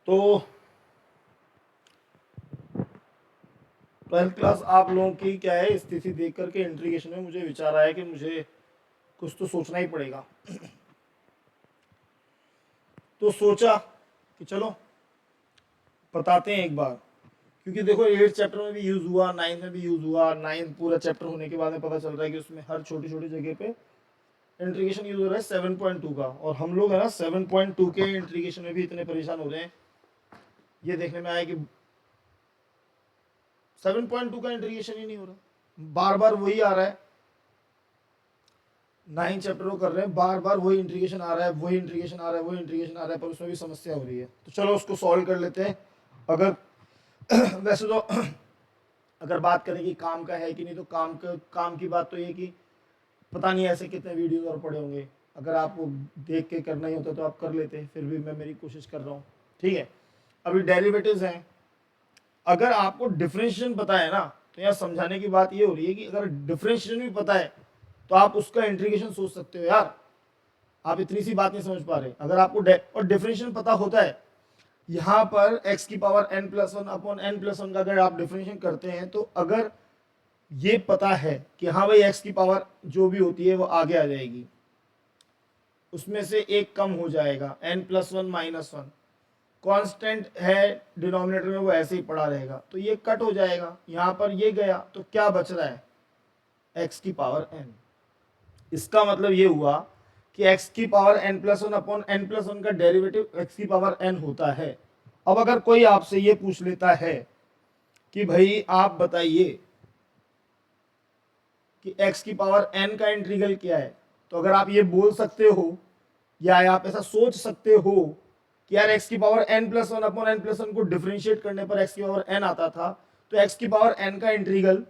तो 12th class आप लोगों की क्या है स्थिति देख करके इंट्रीगेशन में मुझे विचार आया कि मुझे कुछ तो सोचना ही पड़ेगा। तो सोचा कि चलो बताते हैं एक बार, क्योंकि देखो 8 चैप्टर में भी यूज हुआ, 9 में भी यूज हुआ, 9 पूरा चैप्टर होने के बाद में पता चल रहा है कि उसमें हर छोटी छोटी जगह पे इंट्रीगेशन यूज हो रहा है 7.2 का, और हम लोग है ना 7.2 के इंट्रीगेशन में भी इतने परेशान हो रहे हैं। ये देखने में आया कि 7.2 का इंट्रीगेशन ही नहीं हो रहा, बार बार वही आ रहा है। 9 चैप्टर कर रहे हैं, बार बार वही इंट्रीगेशन आ रहा है, वही इंट्रीगेशन आ रहा है, वही इंट्रीगेशन आ रहा है, पर उसमें भी समस्या हो रही है। तो चलो उसको सॉल्व कर लेते हैं। अगर वैसे तो अगर बात करें कि काम का है कि नहीं, तो काम की बात तो ये कि पता नहीं ऐसे कितने वीडियोस और पड़े होंगे। अगर आपको देख के करना ही होता तो आप कर लेते, फिर भी मैं मेरी कोशिश कर रहा हूँ। ठीक है, अभी डेरिवेटिव्स हैं। अगर आपको डिफरेंशिएशन पता है ना, तो यहाँ समझाने की बात ये हो रही है कि अगर डिफरेंशिएशन भी पता है तो आप उसका इंटीग्रेशन सोच सकते हो। यार आप इतनी सी बात नहीं समझ पा रहे। अगर आपको और डिफरेंशिएशन पता होता है, यहाँ पर x की पावर n+1 अपॉन n+1 का अगर आप डिफरेंशिएशन करते हैं, तो अगर ये पता है कि हाँ भाई x की पावर जो भी होती है वो आगे आ जाएगी, उसमें से एक कम हो जाएगा, n+1 -1 कांस्टेंट है डिनोमिनेटर में, वो ऐसे ही पड़ा रहेगा, तो ये कट हो जाएगा। यहां पर ये गया तो क्या बच रहा है, x की पावर n। इसका मतलब ये हुआ कि x की पावर n+1 अपॉन n+1 का डेरिवेटिव x की पावर n होता है। अब अगर कोई आपसे ये पूछ लेता है कि भाई आप बताइए कि x की पावर n का इंटीग्रल क्या है, तो अगर आप ये बोल सकते हो या आप ऐसा सोच सकते हो कि यार x की पावर n+1 अपॉन n+1 को डिफरेंशिएट करने पर x की पावर n आता था, तो x की पावर n का इंटीग्रल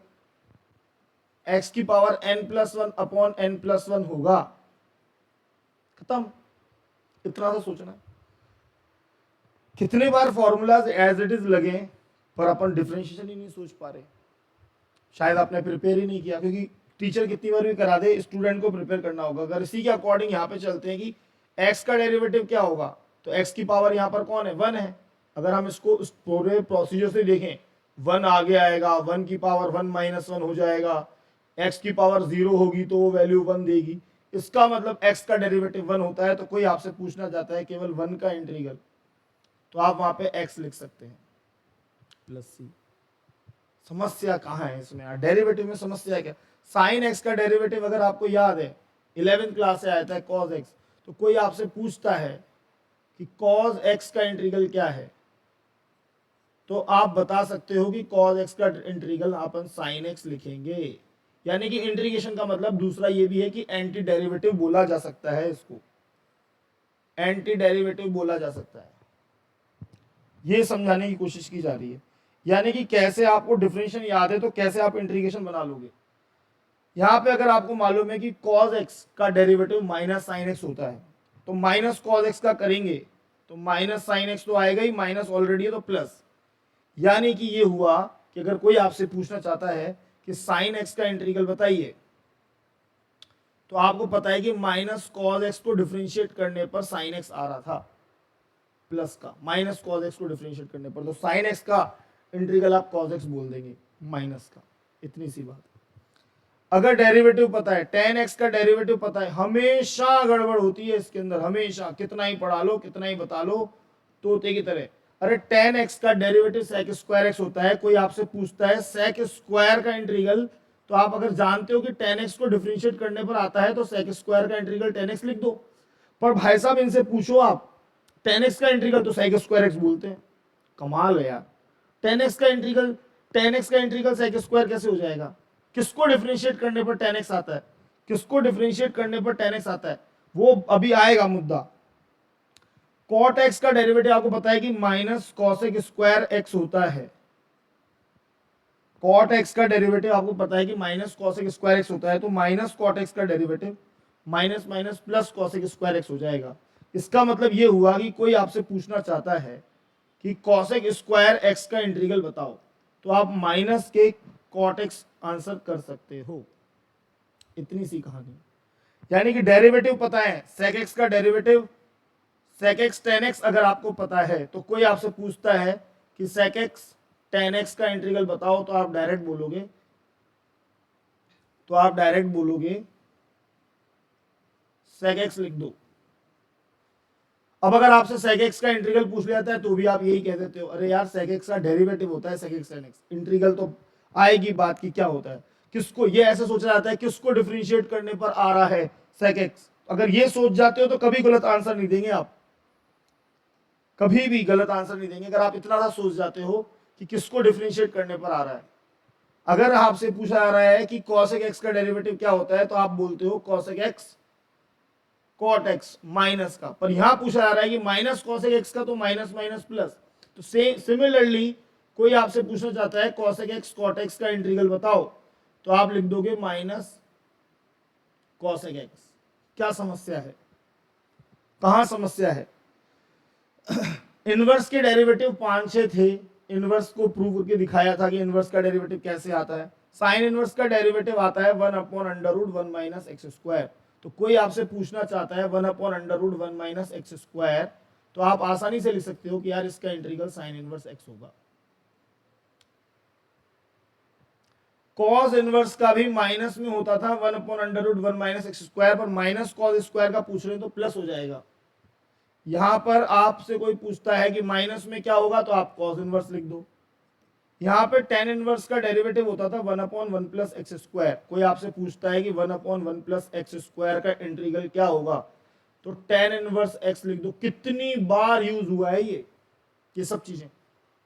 x की पावर n+1 अपॉन n+1 होगा। खत्म, इतना सा सोचना है। कितने बार फॉर्मूलाज एज इट इज लगे, पर अपन डिफरेंशिएशन ही नहीं सोच पा रहे। शायद आपने प्रिपेयर ही नहीं किया, क्योंकि टीचर कितनी बार भी करा दे, स्टूडेंट को प्रिपेयर करना होगा। अगर इसी के अकॉर्डिंग यहाँ पे चलते हैं कि x का डेरिवेटिव क्या होगा, तो x की पावर यहाँ पर कौन है, 1 है। अगर हम इसको इस पूरे प्रोसीजर से देखें, 1 आगे आएगा, 1 की पावर 1 - 1 हो जाएगा, x की पावर 0 होगी तो वो वैल्यू 1 देगी। इसका मतलब x का डेरिवेटिव 1 होता है। तो कोई आपसे पूछना चाहता है केवल 1 का इंटीग्रल, तो आप वहां पे x लिख सकते हैं +c। समस्या कहाँ है इसमें यार, डेरिवेटिव में समस्या है क्या। साइन एक्स का डेरिवेटिव अगर आपको याद है 11th क्लास से आया था कॉस एक्स, तो कोई आपसे पूछता है कि कॉस एक्स का इंटीग्रल क्या है, तो आप बता सकते हो कि कॉस एक्स का इंटीग्रल अपन साइन एक्स लिखेंगे। यानी कि इंटीग्रेशन का मतलब दूसरा ये भी है कि एंटी डेरिवेटिव बोला जा सकता है, इसको एंटी डेरिवेटिव बोला जा सकता है। ये समझाने की कोशिश की जा रही है। यानी कि कैसे आपको डिफरेंशिएशन याद है तो कैसे आप इंटीग्रेशन बना लोगे। यहाँ पे अगर आपको मालूम है कि cos x का डेरिवेटिव माइनस साइन एक्स होता है, तो माइनस cos x का करेंगे तो माइनस साइन एक्स तो आएगा ही, माइनस ऑलरेडी है तो प्लस। यानी कि ये हुआ कि अगर कोई आपसे पूछना चाहता है कि साइन एक्स का इंटीग्रल बताइए, तो आपको पता है कि माइनस cos x को डिफरेंशिएट करने पर साइन एक्स आ रहा था प्लस का, माइनस cos x को डिफरेंशिएट करने पर, तो साइन एक्स का इंटीग्रल आप cos x बोल देंगे माइनस का। इतनी सी बात। अगर डेरिवेटिव पता है, tan x का डेरिवेटिव पता है, हमेशा गड़बड़ होती है इसके अंदर, हमेशा, कितना ही पढ़ा लो, कितना ही बता लो, तोते की तरह। अरे tan x का डेरिवेटिव sec स्क्वायर x होता है। कोई आपसे पूछता है sec स्क्वायर का इंटीग्रल, तो आप अगर जानते हो कि tan x को डिफरेंशिएट करने पर आता है, तो sec स्क्वायर का इंटीग्रल tan x लिख दो। पर भाई साहब इनसे पूछो आप tan x का इंटीग्रल, तो sec स्क्वायर x बोलते हैं। कमाल है यार, tan x का इंटीग्रल sec स्क्वायर कैसे हो जाएगा। किसको डिफरेंशिएट करने पर tan x आता है, किसको डिफरेंशिएट करने पर tan x आता है, वो अभी आएगा मुद्दा। cot x का डेरिवेटिव आपको पता है कि माइनस cosec स्क्वायर x होता है। cot x का डेरिवेटिव आपको पता है कि माइनस cosec स्क्वायर x होता है, तो माइनस cot x का derivative minus minus plus cosec square x हो जाएगा। इसका मतलब ये हुआ कि कोई आपसे पूछना चाहता है कि cosec स्क्वायर x का इंटीग्रल बताओ, तो आप माइनस के cot x आंसर कर सकते हो। इतनी सी कहानी। यानी कि डेरिवेटिव पता है, sec x का derivative sec x tan x अगर आपको पता है तो कोई आपसे पूछता है कि sec x tan x का इंटीग्रल बताओ, तो आप डायरेक्ट बोलोगे sec x लिख दो। अब अगर आपसे sec x का इंटीग्रल पूछ लिया जाता है तो भी आप यही कह देते हो, अरे यार sec x का डेरिवेटिव होता है sec x tan x, integral तो आएगी बात की क्या होता है, किसको ये ऐसे सोचा जाता है किसको डिफरेंशिएट करने पर आ रहा है sec x। अगर ये सोच जाते हो तो कभी गलत आंसर नहीं देंगे आप, कभी भी गलत आंसर नहीं देंगे अगर आप इतना सा सोच जाते हो कि किसको डिफरेंशिएट करने पर आ रहा है। अगर आपसे पूछा जा रहा है कि cosec x का डेरिवेटिव क्या होता है तो आप बोलते हो cosec x cot x minus का, पर यहां पूछा जा रहा है कि माइनस cosec x का, तो माइनस माइनस प्लस। तो सिमिलरली कोई आपसे पूछना चाहता है cosec x cot x का इंटीग्रल बताओ, तो आप लिख दोगे माइनस cosec x। क्या समस्या है, कहां समस्या है? इनवर्स के डेरिवेटिव 5-6 थे, इनवर्स को प्रूव करके दिखाया था कि इनवर्स का डेरिवेटिव कैसे आता है। साइन इनवर्स का डेरिवेटिव आता है 1/√1 माइनस एक्स स्क्वायर। तो कोई आपसे पूछना चाहता है 1/√1 माइनस एक्स स्क्वायर, तो आप आसानी से लिख सकते हो कि यार इसका इंटीग्रल साइन इनवर्स एक्स होगा। कॉस इनवर्स का भी माइनस में होता था 1/√1 माइनस एक्स स्क्वायर, पर माइनस कॉस स्क्वायर का पूछ रहे हैं तो प्लस हो जाएगा। यहां पर आपसे कोई पूछता है कि माइनस में क्या होगा, तो आप कॉस इनवर्स लिख दो। यहां पे टेन इनवर्स का डेरिवेटिव होता था 1/1 प्लस एक्स स्क्वायर। कोई आपसे पूछता है कि 1/1 प्लस एक्स स्क्वायर का इंटीग्रल क्या होगा, तो टेन इनवर्स एक्स लिख दो। कितनी बार यूज हुआ है ये सब चीजें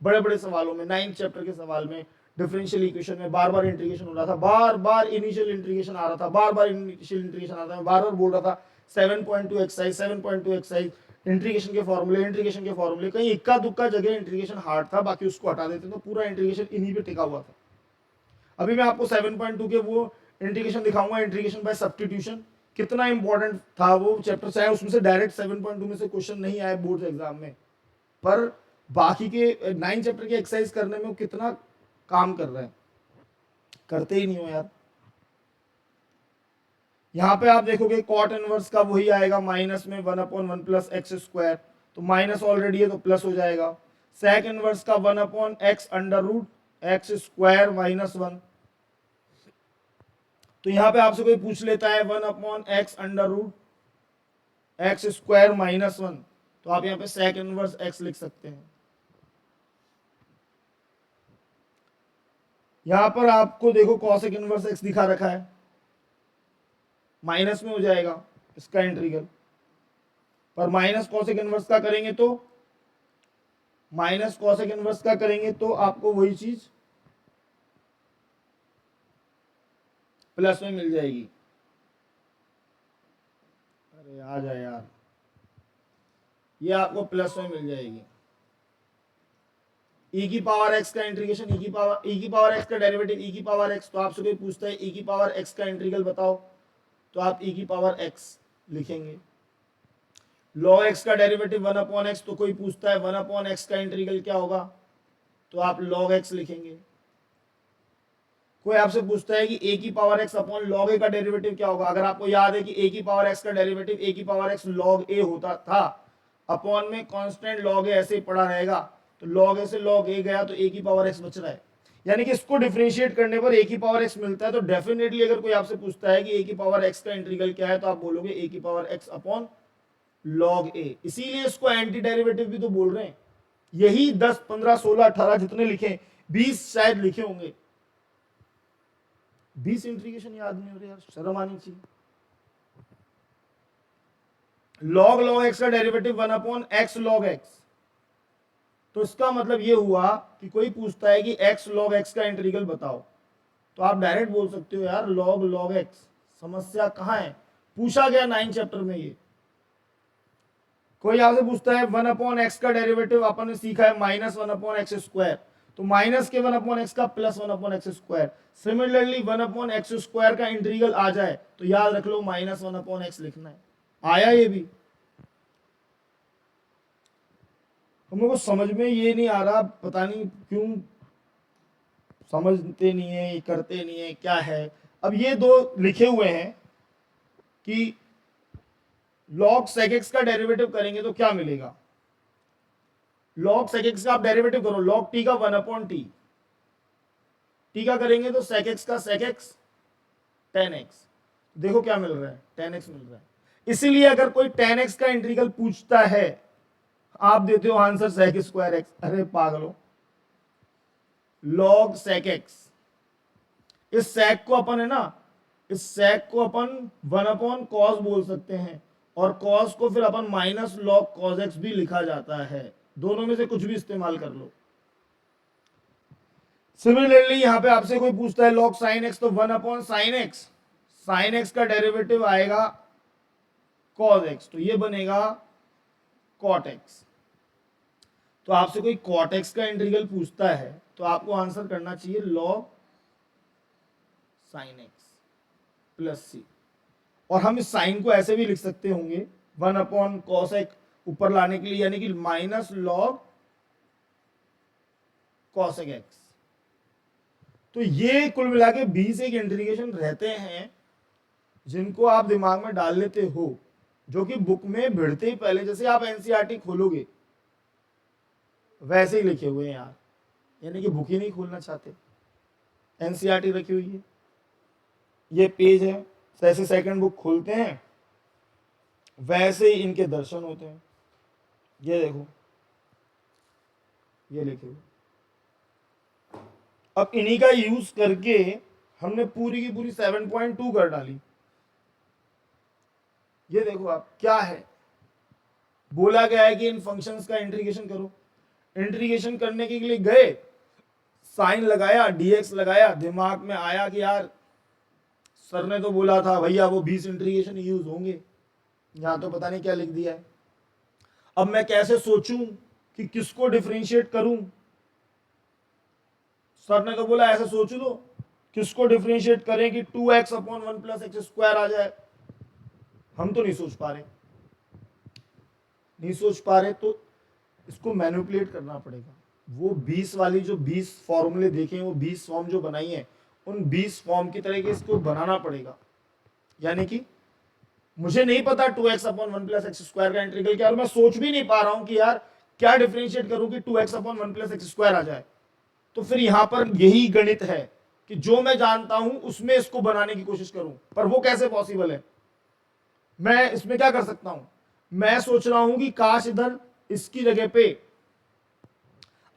बड़े बड़े सवालों में, 9th चैप्टर के सवाल में, डिफरेंशियल इक्वेशन में बार बार इंटीग्रेशन हो रहा था, बार बार इनिशियल इंटीग्रेशन आ रहा था, बार बार इनिशियल इंटीग्रेशन आता है, बार बार बोल रहा था 7.2 एक्सरसाइज 7.2 एक्सरसाइज, इंटीग्रेशन के फॉर्मूले कहीं इक्का दुक्का जगह इंटीग्रेशन हार्ड था, बाकी उसको हटा देते तो पूरा इंटीग्रेशन इन्हीं पे टिका हुआ था। अभी मैं आपको 7.2 के वो इंटीग्रेशन दिखाऊंगा, इंटीग्रेशन बाय सब्स्टिट्यूशन, कितना इंपॉर्टेंट था वो चैप्टर। चाहे उसमें से डायरेक्ट 7.2 में से क्वेश्चन नहीं आए बोर्ड एग्जाम में, पर बाकी के 9 चैप्टर के एक्सरसाइज करने में वो कितना काम कर रहा है, करते ही नहीं हो यार। यहां पे आप देखोगे कॉट इनवर्स का वही आएगा माइनस में 1/1 प्लस एक्स स्क्वायर, तो माइनस ऑलरेडी है तो प्लस हो जाएगा। सेक इनवर्स का 1/x under root x square minus 1, तो यहां पे आपसे कोई पूछ लेता है 1/x under root x square minus 1, तो आप यहां पे सेक इनवर्स x लिख सकते हैं। यहां पर आपको देखो कॉसेक इनवर्स x दिखा रखा है, माइनस में हो जाएगा इसका इंटीग्रल, पर माइनस कॉसेक इनवर्स का करेंगे तो आपको वही चीज प्लस में मिल जाएगी। अरे आ जाए यार, ये आपको प्लस में मिल जाएगी। e की पावर x का इंटीग्रेशन e की पावर x का डेरिवेटिव e की पावर x, तो आपसे कोई पूछता है e की पावर x का इंटीग्रल बताओ, तो आप e की पावर x लिखेंगे। log x का डेरिवेटिव 1/x, तो कोई पूछता है 1/x का इंटीग्रल क्या होगा, तो आप log x लिखेंगे। कोई आपसे पूछता है कि a की power x upon log a का डेरिवेटिव क्या होगा। अगर आपको याद है कि a की पावर x का डेरिवेटिव a की पावर x log a होता था, अपॉन में कांस्टेंट log a ऐसे ही पड़ा रहेगा, तो log a से log a गया तो a की पावर x बच रहा है, यानी कि इसको डिफरेंशिएट करने पर a की पावर x मिलता है। तो डेफिनेटली अगर कोई आपसे पूछता है कि a की पावर x का इंटीग्रल क्या है, तो आप बोलोगे a की power x upon log a। इसीलिए इसको एंटी डेरिवेटिव भी तो बोल रहे हैं। यही 10 15 16 18 जितने लिखे, 20 शायद लिखे होंगे, 20 इंटीग्रेशन याद नहीं हो रहे यार, शर्म आनी चाहिए। log x का डेरिवेटिव 1/x log x, तो इसका मतलब ये हुआ कि कोई पूछता है कि x log x का इंटीग्रल बताओ, तो आप डायरेक्ट बोल सकते हो यार log x। समस्या कहां है, पूछा गया 9 चैप्टर में ये। कोई आपसे पूछता है 1/x का डेरिवेटिव अपन ने सीखा है -1/x स्क्वायर, तो माइनस के 1/x का plus 1/x square. Similarly 1/x square का इंटीग्रल आ जाए तो याद रख लो -1/x लिखना है। आया ये भी, तो मेरे को समझ में ये नहीं आ रहा, पता नहीं क्यों समझते नहीं है, करते नहीं है, क्या है। अब ये दो लिखे हुए हैं कि log sec x का डेरिवेटिव करेंगे तो क्या मिलेगा, log sec x का आप डेरिवेटिव करो, log t का 1/t, t का करेंगे तो sec x का sec x tan x, देखो क्या मिल रहा है, tan x मिल रहा है। इसीलिए अगर कोई tan x का इंटीग्रल पूछता है, आप देते हो आंसर sec स्क्वायर x, अरे पागलो, log sec x, इस sec को अपन है ना, इस sec को अपन 1/cos बोल सकते हैं, और cos को फिर अपन माइनस log cos x भी लिखा जाता है, दोनों में से कुछ भी इस्तेमाल कर लो। सिमिलरली यहां पे आपसे कोई पूछता है log sin x, तो 1/sin x, sin x का डेरिवेटिव आएगा cos x, तो ये बनेगा cot x। तो आपसे कोई cot x का इंटीग्रल पूछता है तो आपको आंसर करना चाहिए log sin x प्लस सी, और हम इस साइन को ऐसे भी लिख सकते होंगे 1/cos x ऊपर लाने के लिए, यानी कि माइनस log cos x। तो ये कुल मिला के 20 एक इंटीग्रेशन रहते हैं जिनको आप दिमाग में डाल लेते हो, जो कि बुक में भिड़ते ही पहले, जैसे आप एनसीईआरटी खोलोगे वैसे ही लिखे हुए हैं यार, यानी कि बुक ही नहीं खोलना चाहते, एनसीईआरटी रखी हुई है, ये पेज है, जैसे सेकंड बुक खोलते हैं वैसे ही इनके दर्शन होते हैं। ये देखो, ये लिखे हुए, अब इन्हीं का यूज करके हमने पूरी की पूरी 7.2 कर डाली। ये देखो आप क्या है, बोला गया है कि इन फंक्शंस का इंटीग्रेशन करो, इंटीग्रेशन करने के लिए गए, साइन लगाया, dx लगाया, दिमाग में आया कि यार सर ने तो बोला था भैया वो 20 इंटीग्रेशन यूज होंगे, यहां तो पता नहीं क्या लिख दिया है। अब मैं कैसे सोचूं कि किसको डिफरेंशिएट करूं, सर ने तो बोला ऐसे सोच लो, किसको डिफरेंशिएट करें कि 2x/1 + x² आ जाए, हम तो नहीं सोच पा रहे, तो इसको मैनिपुलेट करना पड़ेगा। वो 20 वाली जो 20 फॉर्मूले देखे, वो 20 फॉर्म जो बनाई है, उन 20 फॉर्म की तरह के इसको बनाना पड़ेगा। यानी कि मुझे नहीं पता 2x/1 + x² का इंटीग्रल क्या, और मैं सोच भी नहीं पा रहा हूं कि यार क्या डिफरेंशिएट करूं कि 2x/1 + x² आ जाए। तो फिर यहां पर यही गणित है कि जो मैं जानता हूं उसमें इसको बनाने की कोशिश करूं, पर वो कैसे पॉसिबल है। मैं इसमें क्या कर सकता हूं, मैं सोच रहा हूं कि काश इधर इसकी जगह पे,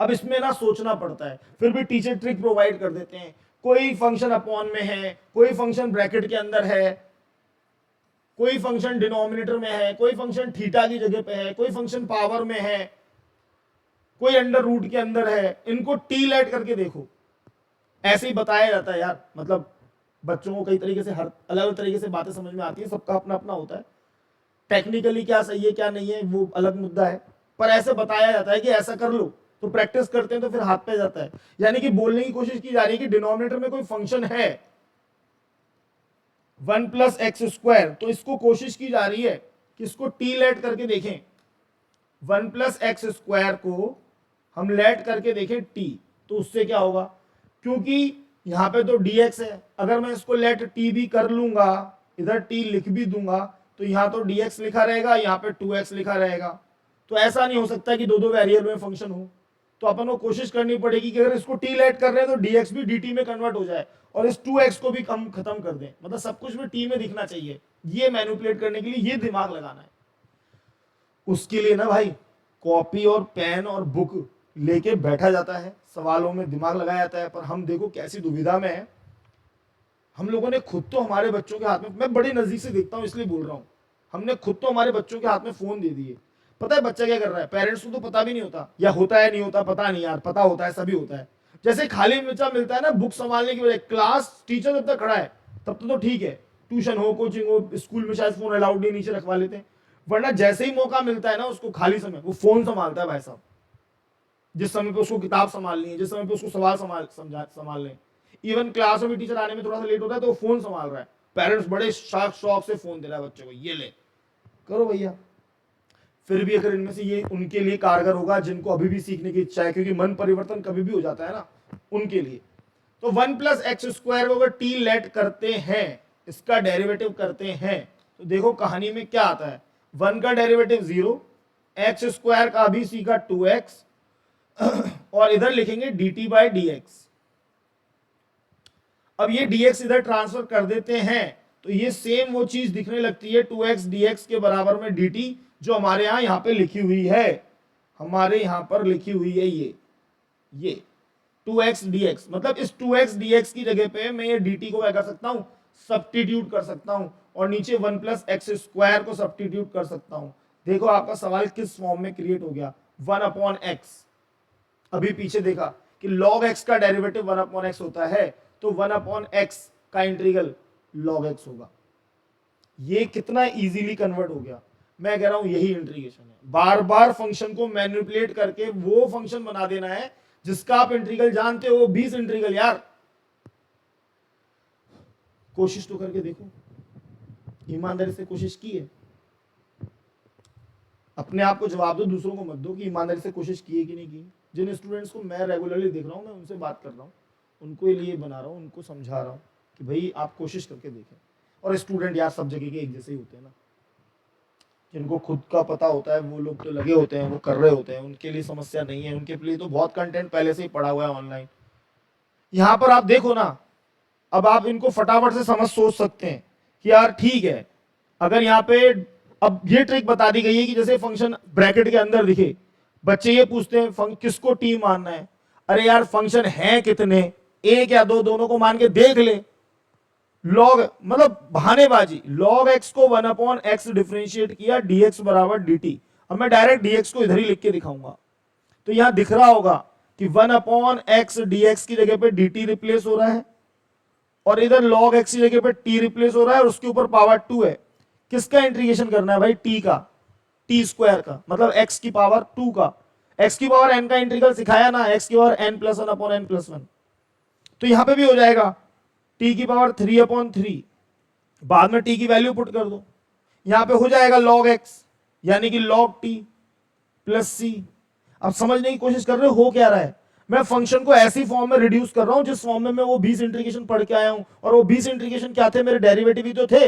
अब इसमें ना सोचना पड़ता है, फिर भी टीचर ट्रिक प्रोवाइड कर देते हैं, कोई फंक्शन अपॉन में है, कोई फंक्शन ब्रैकेट के अंदर है, कोई फंक्शन डिनोमिनेटर में है, कोई फंक्शन थीटा की जगह पे है, कोई फंक्शन पावर में है, कोई अंडर रूट के अंदर है, इनको टी लेट करके देखो, ऐसे ही बताया जाता है यार। मतलब बच्चों को कई तरीके से, हर अलग अलग तरीके से बातें समझ में आती है, सबका अपना अपना होता है, टेक्निकली क्या सही है क्या नहीं है वो अलग मुद्दा है, पर ऐसे बताया जाता है कि ऐसा कर लो, तो प्रैक्टिस करते हैं तो फिर हाथ पे जाता है। यानी कि बोलने की कोशिश की जा रही है कि डिनोमिनेटर में कोई फंक्शन है 1 + x², तो इसको कोशिश की जा रही है कि इसको टी लेट करके देखें, 1 + x² को हम लेट करके देखें टी, तो उससे क्या होगा, क्योंकि यहां पे तो dx है, अगर मैं इसको लेट टी भी कर लूंगा, इधर टी लिख भी दूंगा, तो यहां तो dx लिखा रहेगा, यहां पे 2x लिखा रहेगा, तो ऐसा नहीं हो सकता कि दो दो वेरिएबल में फंक्शन हो। तो अपन को कोशिश करनी पड़ेगी कि अगर इसको टी लेट कर रहे हैं तो dx भी dt में कन्वर्ट हो जाए, और इस 2x को भी कम खत्म कर दें, मतलब सब कुछ में टी में दिखना चाहिए। ये मैनिपुलेट करने के लिए ये दिमाग लगाना है। उसके लिए ना भाई कॉपी और पेन और बुक लेके बैठा जाता है, सवालों में दिमाग लगाया जाता है, पर हम देखो कैसी दुविधा में है। हम लोगों ने खुद तो हमारे बच्चों के हाथ में, मैं बड़ी नजदीक से देखता हूं इसलिए बोल रहा हूं, हमने खुद तो हमारे बच्चों के हाथ में फोन दे दिए। पता है बच्चा क्या कर रहा है, पेरेंट्स को तो पता भी नहीं होता, या होता है नहीं होता पता नहीं यार, पता होता है सभी होता है। जैसे खाली बच्चा मिलता है ना बुक संभालने की वजह, क्लास टीचर जब तक खड़ा है तब तो ठीक है, ट्यूशन हो कोचिंग हो, स्कूल में शायद फोन अलाउड नहीं, नीचे रखवा लेते हैं, वरना जैसे ही मौका मिलता है ना उसको खाली समय, वो फोन संभालता है भाई साहब। जिस समय पे उसको किताब संभालनी है, जिस समय पे उसको सवाल संभालने, इवन क्लास में भी टीचर आने में थोड़ा सा लेट होता है तो वो फोन संभाल रहा है, पेरेंट्स बड़े शौक से फोन दे रहा है बच्चों को, ये ले करो भैया। फिर भी अगर इनमें से ये उनके लिए कारगर होगा जिनको अभी भी सीखने की इच्छा है, क्योंकि मन परिवर्तन कभी भी हो जाता है ना, उनके लिए। तो 1 + x² को अगर t लेट करते हैं, इसका डेरिवेटिव करते हैं, तो देखो कहानी में क्या आता है, 1 का डेरिवेटिव 0, एक्स स्क्वायर का भी सी का 2x, और इधर लिखेंगे dt बाई डी एक्स। अब ये dx इधर ट्रांसफर कर देते हैं तो ये सेम वो चीज दिखने लगती है 2x dx के बराबर में dt, जो हमारे यहाँ पे लिखी हुई है, हमारे यहाँ पर लिखी हुई है ये 2x dx। मतलब इस 2x dx की जगह पे मैं ये dt को क्या कर सकता हूं, सब्स्टिट्यूट कर सकता हूं, और नीचे 1 प्लस एक्स स्क्वायर को सब्स्टिट्यूट कर सकता हूं। देखो आपका सवाल किस फॉर्म में क्रिएट हो गया, 1 अपॉन एक्स। अभी पीछे देखा कि log x का डेरिवेटिव 1 अपॉन एक्स होता है, तो 1 अपॉन एक्स का इंटीग्रल log x होगा। ये कितना इजीली कन्वर्ट हो गया। मैं कह रहा हूं यही इंटीग्रेशन है, बार बार फंक्शन को मैनिपुलेट करके वो फंक्शन बना देना है जिसका आप इंटीग्रल जानते हो, 20 इंटीग्रल। यार कोशिश तो करके देखो, ईमानदारी से कोशिश की है? अपने आप को जवाब दो, दूसरों को मत दो कि ईमानदारी से कोशिश की है कि नहीं की। जिन स्टूडेंट्स को मैं रेगुलरली देख रहा हूं, मैं उनसे बात कर रहा हूं, उनको लिए बना रहा हूं, उनको समझा रहा हूं कि भाई आप कोशिश करके देखें। और स्टूडेंट यार सब जगह के एक जैसे ही होते हैं ना, जिनको खुद का पता होता है वो लोग तो लगे होते हैं, वो कर रहे होते हैं, उनके लिए समस्या नहीं है, उनके लिए तो बहुत कंटेंट पहले से ही पड़ा हुआ है ऑनलाइन। यहां पर आप देखो ना, अब आप इनको फटाफट से सोच सकते हैं कि यार ठीक है, अगर यहाँ पे अब ये ट्रिक बता दी गई है कि जैसे फंक्शन ब्रैकेट के अंदर दिखे, बच्चे ये पूछते हैं किसको टी मानना है। अरे यार फंक्शन है कितने, एक या दो, दोनों को मान के देख ले। लॉग मतलब बहानेबाजी, log x को 1 अपॉन एक्स डिफरेंशिएट किया, dx बराबर dt। अब मैं डायरेक्ट dx को इधर ही लिख के दिखाऊंगा, तो यहां दिख रहा होगा कि 1 अपॉन एक्स dx की जगह पे dt रिप्लेस हो रहा है, और इधर log x की जगह पे t रिप्लेस हो रहा है, और उसके ऊपर पावर 2 है। किसका इंटीग्रेशन करना है भाई, t का, t स्क्वायर का, मतलब x की पावर 2 का। x की पावर n का इंटीग्रल सिखाया ना, x की power n plus 1 upon n plus 1। तो यहां पे भी हो जाएगा t की पावर 3 अपॉन 3, बाद में t की वैल्यू पुट कर दो, यहां पे हो जाएगा log x, यानी कि log t प्लस c। अब समझने की कोशिश कर रहे हो क्या रहा है, मैं फंक्शन को ऐसी फॉर्म में रिड्यूस कर रहा हूं जिस फॉर्म में मैं वो 20 इंटीग्रेशन पढ़ के आया हूं, और वो 20 इंटीग्रेशन क्या थे, मेरे डेरिवेटिव ही तो थे।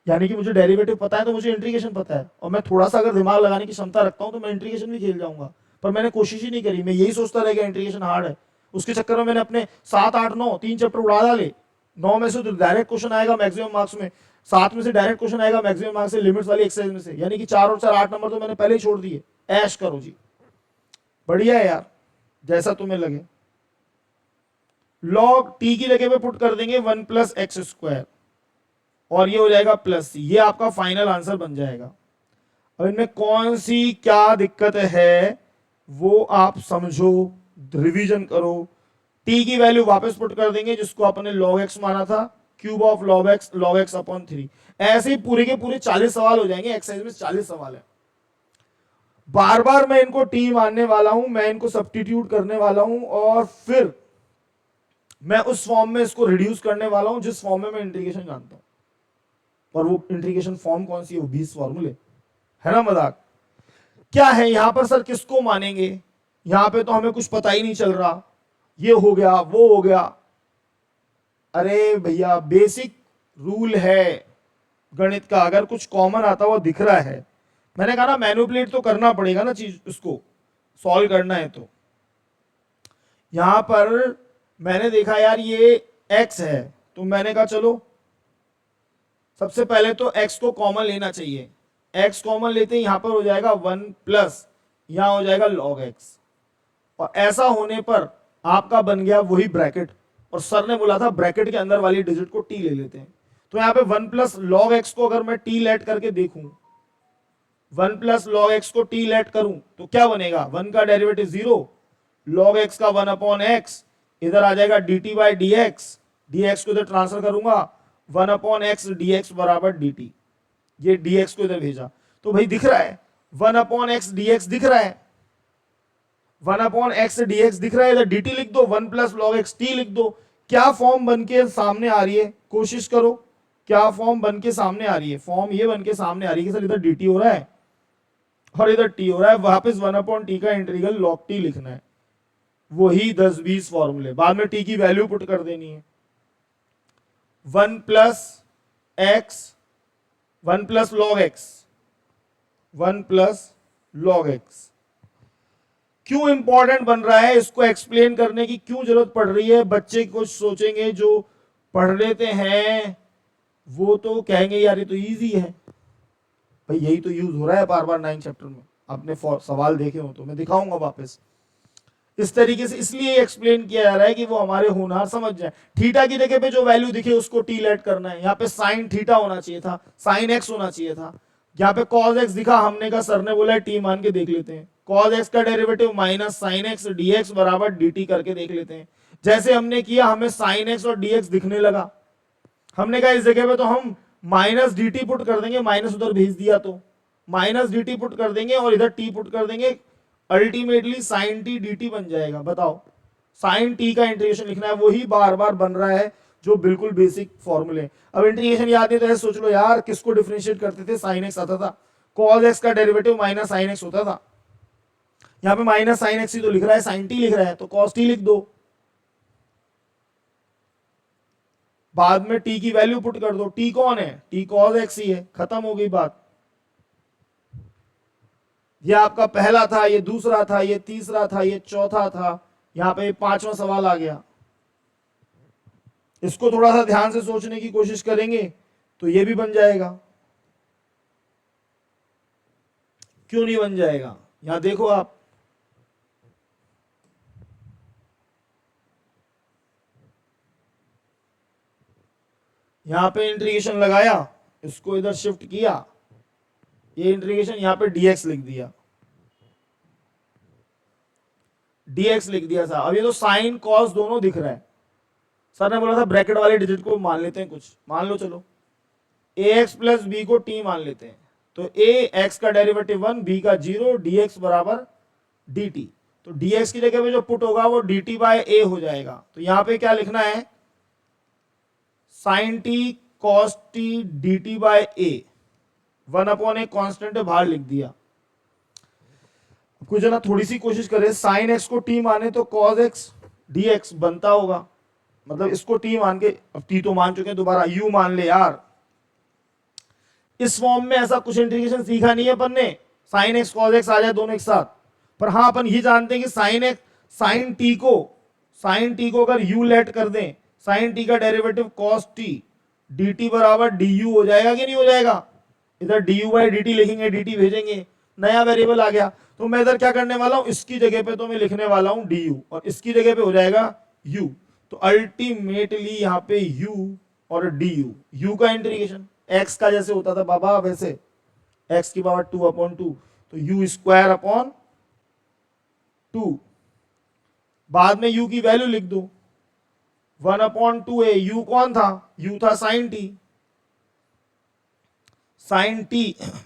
यानी कि मुझे डेरिवेटिव पता है तो मुझे इंटीग्रेशन पता है, और मैं थोड़ा सा अगर दिमाग लगाने की क्षमता रखता हूं तो मैं इंटीग्रेशन भी खेल जाऊंगा। पर मैंने कोशिश ही नहीं करी, मैं यही सोचता रह गया इंटीग्रेशन हार्ड है, उसके चक्कर में मैंने अपने 7, 8, 9 3 चैप्टर उड़ा डाले। 9 में से तो डायरेक्ट क्वेश्चन आएगा मैक्सिमम मार्क्स में, 7 में से डायरेक्ट क्वेश्चन आएगा मैक्सिमम मार्क्स से लिमिट्स वाली एक्सरसाइज में से, यानी कि 4 और 4 8 नंबर तो मैंने पहले ही छोड़ दिए। ऐश करो जी, बढ़िया है यार, जैसा तुम्हें लगे। log t की जगह पे पुट कर देंगे 1 प्लस एक्स स्क्वायर, और ये हो जाएगा प्लस सी। ये आपका फाइनल आंसर बन जाएगा। अब इनमें कौन सी क्या दिक्कत है वो आप समझो, रिवीजन करो। t की वैल्यू वापस पुट कर देंगे जिसको अपने log x माना था, cube of log x upon 3। ऐसे ही पूरे के पूरे 40 सवाल हो जाएंगे, एक्सरसाइज में 40 सवाल है। बार बार मैं इनको t मानने वाला हूं, मैं इनको सब्स्टिट्यूट करने वाला हूं, और फिर मैं उस फॉर्म में इसको रिड्यूस करने वाला हूं जिस फॉर्म में मैं इंटीग्रेशन जानता हूं। और वो इंटीग्रेशन फॉर्म कौन सी है, वो 20 फॉर्मूले है ना, मजाक क्या है। यहां पर सर किसको मानेंगे, यहां पे तो हमें कुछ पता ही नहीं चल रहा, ये हो गया वो हो गया। अरे भैया बेसिक रूल है गणित का, अगर कुछ कॉमन आता हुआ दिख रहा है, मैंने कहा ना मैनिपुलेट तो करना पड़ेगा ना चीज, उसको सॉल्व करना है। तो यहां पर मैंने देखा यार ये x है, तो मैंने कहा चलो सबसे पहले तो x को कॉमन लेना चाहिए। x कॉमन लेते ही यहां पर हो जाएगा 1 प्लस, यहां हो जाएगा log x, और ऐसा होने पर आपका बन गया वही ब्रैकेट, और सर ने बोला था ब्रैकेट के अंदर वाली डिजिट को t ले लेते हैं। तो यहां पे 1 प्लस लॉग एक्स को अगर मैं t लेट करके देखूं, 1 प्लस लॉग एक्स को t लेट करूं तो क्या बनेगा, 1 का डेरिवेटिव 0, log x का 1 अपॉन एक्स, इधर आ जाएगा dt by D x, dx को इधर ट्रांसफर करूंगा 1 अपॉन एक्स dx बराबर dt। ये dx को इधर भेजा तो भाई दिख रहा है 1 अपॉन एक्स dx दिख रहा है, 1 अपॉन एक्स dx दिख रहा है, इधर dt लिख दो, 1 प्लस लॉग एक्स t लिख दो। क्या फॉर्म बन के सामने आ रही है, कोशिश करो, क्या फॉर्म बन के सामने आ रही है, फॉर्म ये बन के सामने आ रही है कि सर इधर dt हो रहा है और इधर t हो रहा है, वापस 1 अपॉन t का इंटीग्रल log t लिखना है। वही 10-20 फॉर्मूले, बाद में t की वैल्यू पुट कर देनी है। 1 plus x 1 plus log x, 1 plus log x. क्यों इंपॉर्टेंट बन रहा है, इसको एक्सप्लेन करने की क्यों जरूरत पड़ रही है? बच्चे कुछ सोचेंगे जो पढ़ लेते हैं वो तो कहेंगे यार ये तो इजी है। भाई यही तो यूज हो रहा है बार बार 9 चैप्टर में, आपने सवाल देखे हो तो मैं दिखाऊंगा वापस। इस तरीके से इसलिए एक्सप्लेन किया जा रहा है कि वो हमारे होनहार समझ जाए। थीटा की जगह पे जो वैल्यू दिखे उसको टी लेट करना है। यहाँ पे साइन थीटा होना चाहिए था, साइन एक्स होना चाहिए था। यहाँ पे कॉस एक्स दिखा, हमने कहा सर ने बोला टी मान के देख लेते हैं। कॉस एक्स का derivative minus sine x dx बराबर dt करके देख लेते हैं। जैसे हमने किया, हमें साइन एक्स और dx दिखने लगा, हमने कहा इस जगह पे तो हम माइनस dt पुट कर देंगे, माइनस उधर भेज दिया तो माइनस dt पुट कर देंगे और इधर t पुट कर देंगे, अल्टीमेटली साइन टी dt बन जाएगा। बताओ, साइन टी का इंटीग्रेशन लिखना है, वही बार बार बन रहा है जो बिल्कुल बेसिक फॉर्मूले। अब इंटीग्रेशन याद नहीं तो ऐसे सोच लो यार, किसको डिफरेंशिएट करते थे, साइन एक्स आता था, कॉस एक्स का डेरिवेटिव माइनस साइन एक्स होता था। यहाँ पे माइनस साइन एक्स ही तो लिख रहा है, साइन टी लिख रहा है तो कॉस टी लिख दो, बाद में टी की वैल्यू पुट कर दो। टी कौन है, टी कॉस एक्स ही है, खत्म हो गई बात। ये आपका पहला था, ये दूसरा था, ये तीसरा था, ये चौथा था, यहां पे पांचवा सवाल आ गया। इसको थोड़ा सा ध्यान से सोचने की कोशिश करेंगे तो ये भी बन जाएगा। क्यों नहीं बन जाएगा, यहां देखो आप, यहां पे इंटीग्रेशन लगाया, इसको इधर शिफ्ट किया, ये इंटीग्रेशन यहां पे dx लिख दिया, dx लिख दिया था। अब ये तो साइन कॉस दोनों दिख रहा है, सर ने बोला था ब्रैकेट वाले डिजिट को मान लेते हैं, कुछ मान लो, चलो ax प्लस बी को t मान लेते हैं, तो a x का डेरिवेटिव 1, b का 0, dx बराबर dt। तो dx की जगह पे जो पुट होगा वो dt बाय a हो जाएगा। तो यहां पे क्या लिखना है, sine t cos t dt by a, 1 upon a constant है बाहर लिख दिया। कुछ ना थोड़ी सी कोशिश करें, साइन एक्स को t माने तो कॉस एक्स dx बनता होगा, मतलब इसको t मान के, अब t तो मान चुके हैं, दोबारा u मान ले यार। इस फॉर्म में ऐसा कुछ इंटीग्रेशन सीखा नहीं है अपन ने, साइन एक्स कॉस एक्स आ जाए दोनों एक साथ। पर हाँ अपन ये जानते हैं कि साइन टी को अगर u लेट कर दें, साइन टी का डेरिवेटिव कॉस टी dt बराबर du हो जाएगा कि नहीं हो जाएगा। इधर du बाई dt लिखेंगे, dt भेजेंगे, नया वेरिएबल आ गया। तो मैं इधर क्या करने वाला हूं, इसकी जगह पे तो मैं लिखने वाला हूं du और इसकी जगह पे हो जाएगा u। तो अल्टीमेटली यहां पे u और du, u का इंटीग्रेशन x का जैसे होता था बाबा वैसे, x की पावर 2 अपॉन 2, तो u स्क्वायर अपॉन 2, बाद में u की वैल्यू लिख दो 1 अपॉन 2a। u कौन था, u था sine t,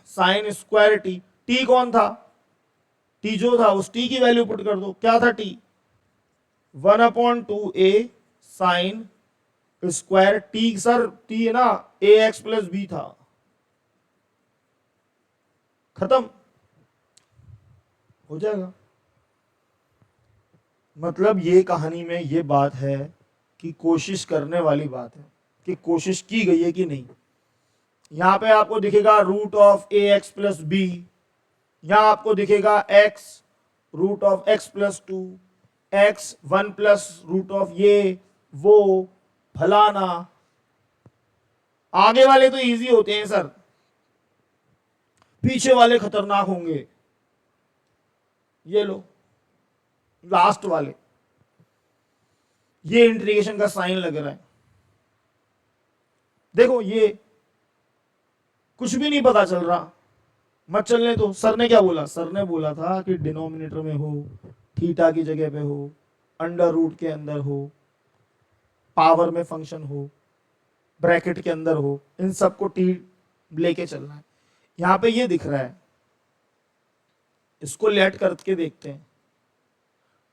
sine square t, t कौन था, t जो था उस t की वैल्यू पुट कर दो, क्या था t, 1 upon 2a sign square T, sir T है ना ax प्लस बी था, खत्म हो जाएगा। मतलब ये कहानी में ये बात है कि कोशिश करने वाली बात है कि कोशिश की गई है कि नहीं। यहां पे आपको दिखेगा root of a x plus b, यहां आपको दिखेगा x root of x plus 2, x 1 plus root of ये वो फलाना। आगे वाले तो इजी होते हैं सर, पीछे वाले खतरनाक होंगे। ये लो लास्ट वाले, ये इंटीग्रेशन का साइन लग रहा है, देखो ये कुछ भी नहीं पता चल रहा, मत चलने दो। सर ने क्या बोला, सर ने बोला था कि डिनोमिनेटर में हो, थीटा की जगह पे हो, अंडर रूट के अंदर हो, पावर में फंक्शन हो, ब्रैकेट के अंदर हो, इन सबको टी लेके चलना है। यहां पे ये दिख रहा है, इसको लेट करके देखते हैं,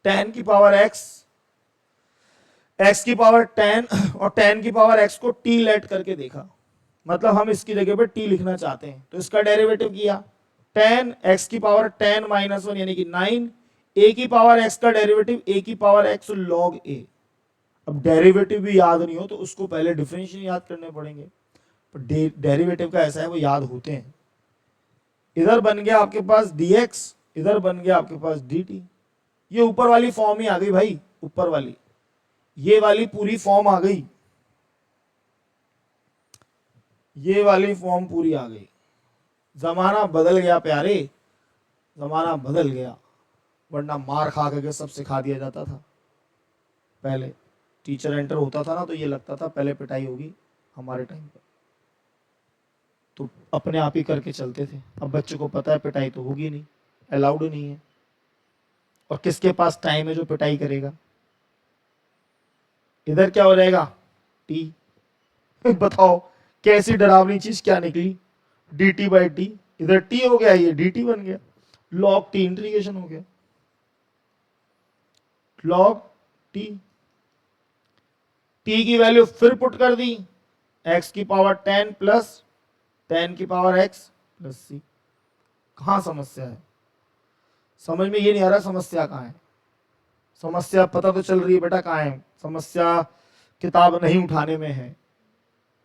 tan की पावर x की पावर tan और tan की पावर x को t लेट करके देखा, मतलब हम इसकी जगह पे t लिखना चाहते हैं तो इसका डेरिवेटिव किया, tan x की पावर tan माइनस 1 यानी कि 9, a की पावर x का डेरिवेटिव a की पावर x log a। अब डेरिवेटिव भी याद नहीं हो तो उसको पहले डिफरेंशियल याद करने पड़ेंगे, डेरिवेटिव का ऐसा है वो याद होते हैं। इधर बन गया आपके पास dx, इधर बन गया आपके पास dt। ये ऊपर वाली फॉर्म ही आ गई भाई, ऊपर वाली ये वाली पूरी फॉर्म आ गई, ये वाली फॉर्म पूरी आ गई। जमाना बदल गया प्यारे, जमाना बदल गया, वरना मार खा करके सब सिखा दिया जाता था। पहले टीचर एंटर होता था ना तो ये लगता था पहले पिटाई होगी हमारे टाइम पर, तो अपने आप ही करके चलते थे। अब बच्चों को पता है पिटाई तो होगी नहीं, अलाउड नहीं है, और किसके पास टाइम है जो पिटाई करेगा। इधर क्या हो जाएगा टी बताओ कैसी डरावनी चीज क्या निकली, डी टी बाई टी। इधर टी हो गया, ये डी टी बन गया, लॉग टी इंटीग्रेशन हो गया, लॉग टी। टी की वैल्यू फिर पुट कर दी, एक्स की पावर 10 प्लस 10 की पावर एक्स प्लस सी। कहां समस्या है, समझ में ये नहीं आ रहा समस्या कहां है। समस्या पता तो चल रही है बेटा कहां है, समस्या किताब नहीं उठाने में है,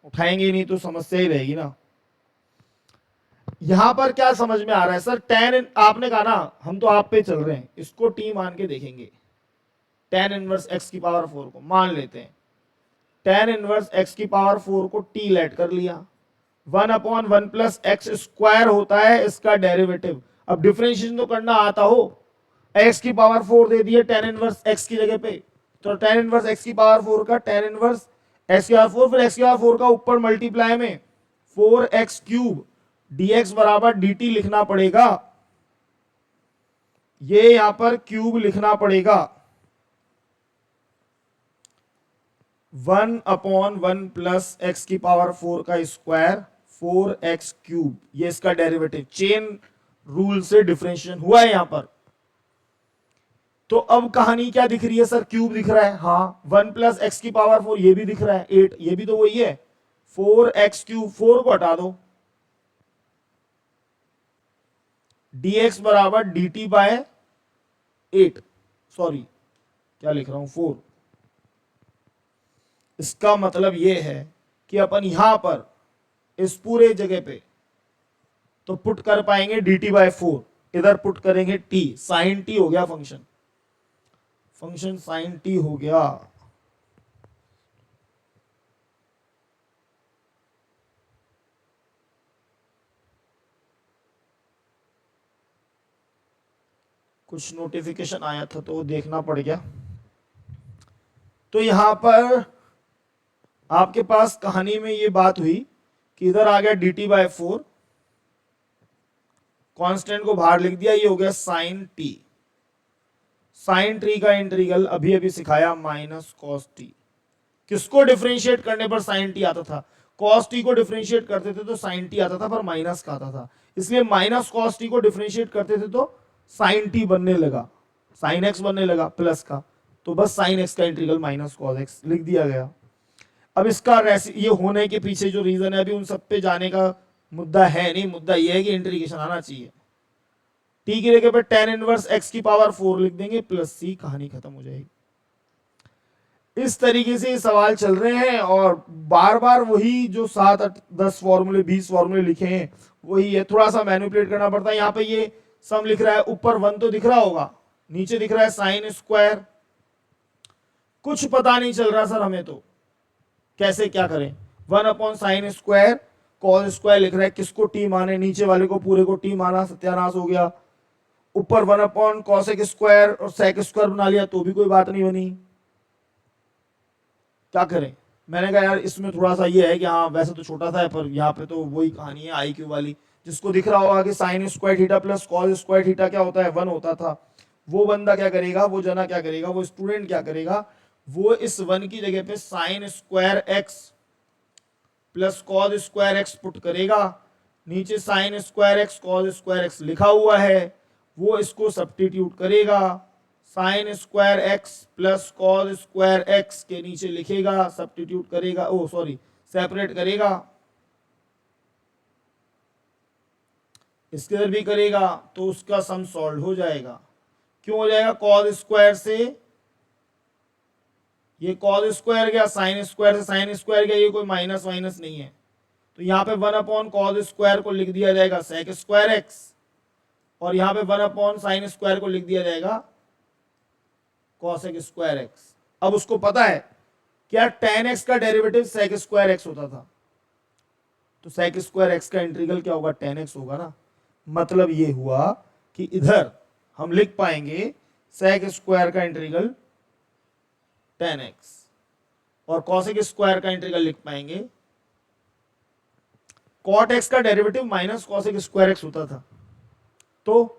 उठाएंगे नहीं तो समस्या ही रहेगी ना। यहां पर क्या समझ में आ रहा है सर, tan आपने कहा ना हम तो आप पे चल रहे हैं, इसको टी मान के देखेंगे। tan इनवर्स x की पावर 4 को मान लेते हैं, tan इनवर्स x की पावर 4 को t लेट कर लिया, 1/1 प्लस एक्स स्क्वायर होता है इसका डेरिवेटिव। अब डिफरेंशिएशन तो करना आता हो, x की पावर 4 दे दिए tan इनवर्स x की जगह पे, तो tan इनवर्स x की पावर 4 का tan इनवर्स x की पावर 4, फिर x की पावर 4 का ऊपर मल्टीप्लाई में 4x क्यूब dx बराबर dt लिखना पड़ेगा, ये यहां पर क्यूब लिखना पड़ेगा। 1/1 प्लस एक्स की पावर 4 का स्क्वायर 4x क्यूब, ये इसका डेरिवेटिव चेन रूल से डिफरेंशिएशन हुआ है यहां पर। तो अब कहानी क्या दिख रही है सर, क्यूब दिख रहा है, हाँ 1 प्लस एक्स की पावर 4 ये भी दिख रहा है 8, ये भी तो वही है 4x क्यूब, 4 को हटा दो, dx बराबर dt बाय 8, सॉरी क्या लिख रहा हूं 4। इसका मतलब यह है कि अपन यहां पर इस पूरे जगह पे तो पुट कर पाएंगे dt बाय 4, इधर पुट करेंगे t, साइन t हो गया फंक्शन, फंक्शन साइन t हो गया। कुछ नोटिफिकेशन आया था तो देखना पड़ गया। तो यहां पर आपके पास कहानी में ये बात हुई कि इधर आ गया dt बाय 4, कांस्टेंट को बाहर लिख दिया, ये हो गया साइन टी। साइन टी का इंटीग्रल अभी अभी सिखाया माइनस कॉस टी। किसको डिफरेंशिएट करने पर साइन टी आता था, कॉस टी को डिफरेंशिएट करते थे तो साइन टी आता था पर माइनस का आता था, इसलिए माइनस कॉस टी को डिफरेंशिएट करते थे तो साइन टी बनने लगा, साइन एक्स बनने लगा प्लस का, तो बस साइन एक्स का इंटीग्रल माइनस कॉस एक्स लिख दिया गया। अब इसका ये होने के पीछे जो रीजन है अभी उन सब पे जाने का मुद्दा है नहीं, मुद्दा ये है कि इंटीग्रेशन आना चाहिए। टी की जगह पे tan इनवर्स x की पावर 4 लिख देंगे प्लस सी, कहानी खत्म हो जाएगी। इस तरीके से सवाल चल रहे हैं और बार बार वही जो 7-10 फॉर्मूले 20 फॉर्मूले लिखे हैं वही है, थोड़ा सा मैनिपुलेट करना पड़ता है। यहाँ पे ये सम लिख रहा है, ऊपर 1 तो दिख रहा होगा, नीचे दिख रहा है साइन स्क्वायर, कुछ पता नहीं चल रहा सर हमें तो कैसे क्या करें। 1/sin स्क्वायर कॉस स्क्वायर लिख रहा है, किसको टी माने, नीचे वाले को पूरे को टी माना, सत्यानाश हो गया। ऊपर 1/cosec स्क्वायर और sec स्क्वायर बना लिया तो भी कोई बात नहीं बनी, क्या करें। मैंने कहा यार इसमें थोड़ा सा ये है कि हाँ वैसे तो छोटा सा है पर यहाँ पे तो वही कहानी है आई क्यू वाली, जिसको दिख रहा होगा कि sine square theta plus cos square theta क्या होता है 1 होता था, वो बंदा क्या करेगा, वो जना क्या करेगा, वो स्टूडेंट क्या करेगा, वो इस 1 की जगह पे sine square x plus cos square x put करेगा, नीचे sine square x cos square x लिखा हुआ है, वो इसको सब्स्टिट्यूट करेगा, sine square x plus cos square x के नीचे लिखेगा, सब्स्टिट्यूट करेगा, ओ सॉरी सेपरेट करेगा, इसके अंदर भी करेगा तो उसका सम सॉल्व हो जाएगा। क्यों हो जाएगा, कॉस स्क्वायर से ये कॉस स्क्वायर गया, साइन स्क्वायर से साइन स्क्वायर गया, ये कोई माइनस वाइनस नहीं है, तो यहाँ पे 1 अपॉन कॉस स्क्वायर को लिख दिया जाएगा सेक स्क्वायर एक्स, और यहाँ पे 1 अपॉन साइन स्क्वायर को लिख दिया जाएगा कॉसेक स्क्वायर एक्स। अब उसको पता है क्या tan x का डेरिवेटिव सेक स्क्वायर एक्स होता था, तो सेक स्क्वायर एक्स का इंटीग्रल क्या होगा, tan x होगा ना। मतलब ये हुआ कि इधर हम लिख पाएंगे सेक स्क्वायर का इंटीग्रल tan x, और कॉसेक स्क्वायर का इंटीग्रल लिख पाएंगे कॉट एक्स का derivative minus cosec square x होता था, तो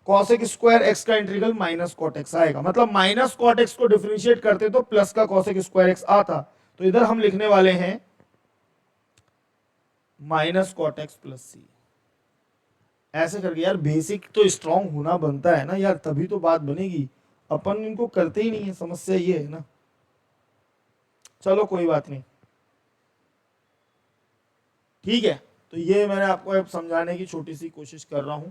कॉसेक स्क्वायर एक्स का इंटीग्रल माइनस कॉट एक्स आएगा। मतलब माइनस कॉट एक्स को डिफरेंशिएट करते तो प्लस का कॉसेक स्क्वायर एक्स आता, तो इधर हम लिखने वाले हैं माइनस कॉट एक्स प्लस सी। ऐसे करके यार बेसिक तो स्ट्रांग होना बनता है ना यार, तभी तो बात बनेगी। अपन इनको करते ही नहीं है, समस्या ये है ना। चलो कोई बात नहीं, ठीक है। तो ये मैंने आपको अब समझाने की छोटी सी कोशिश कर रहा हूं,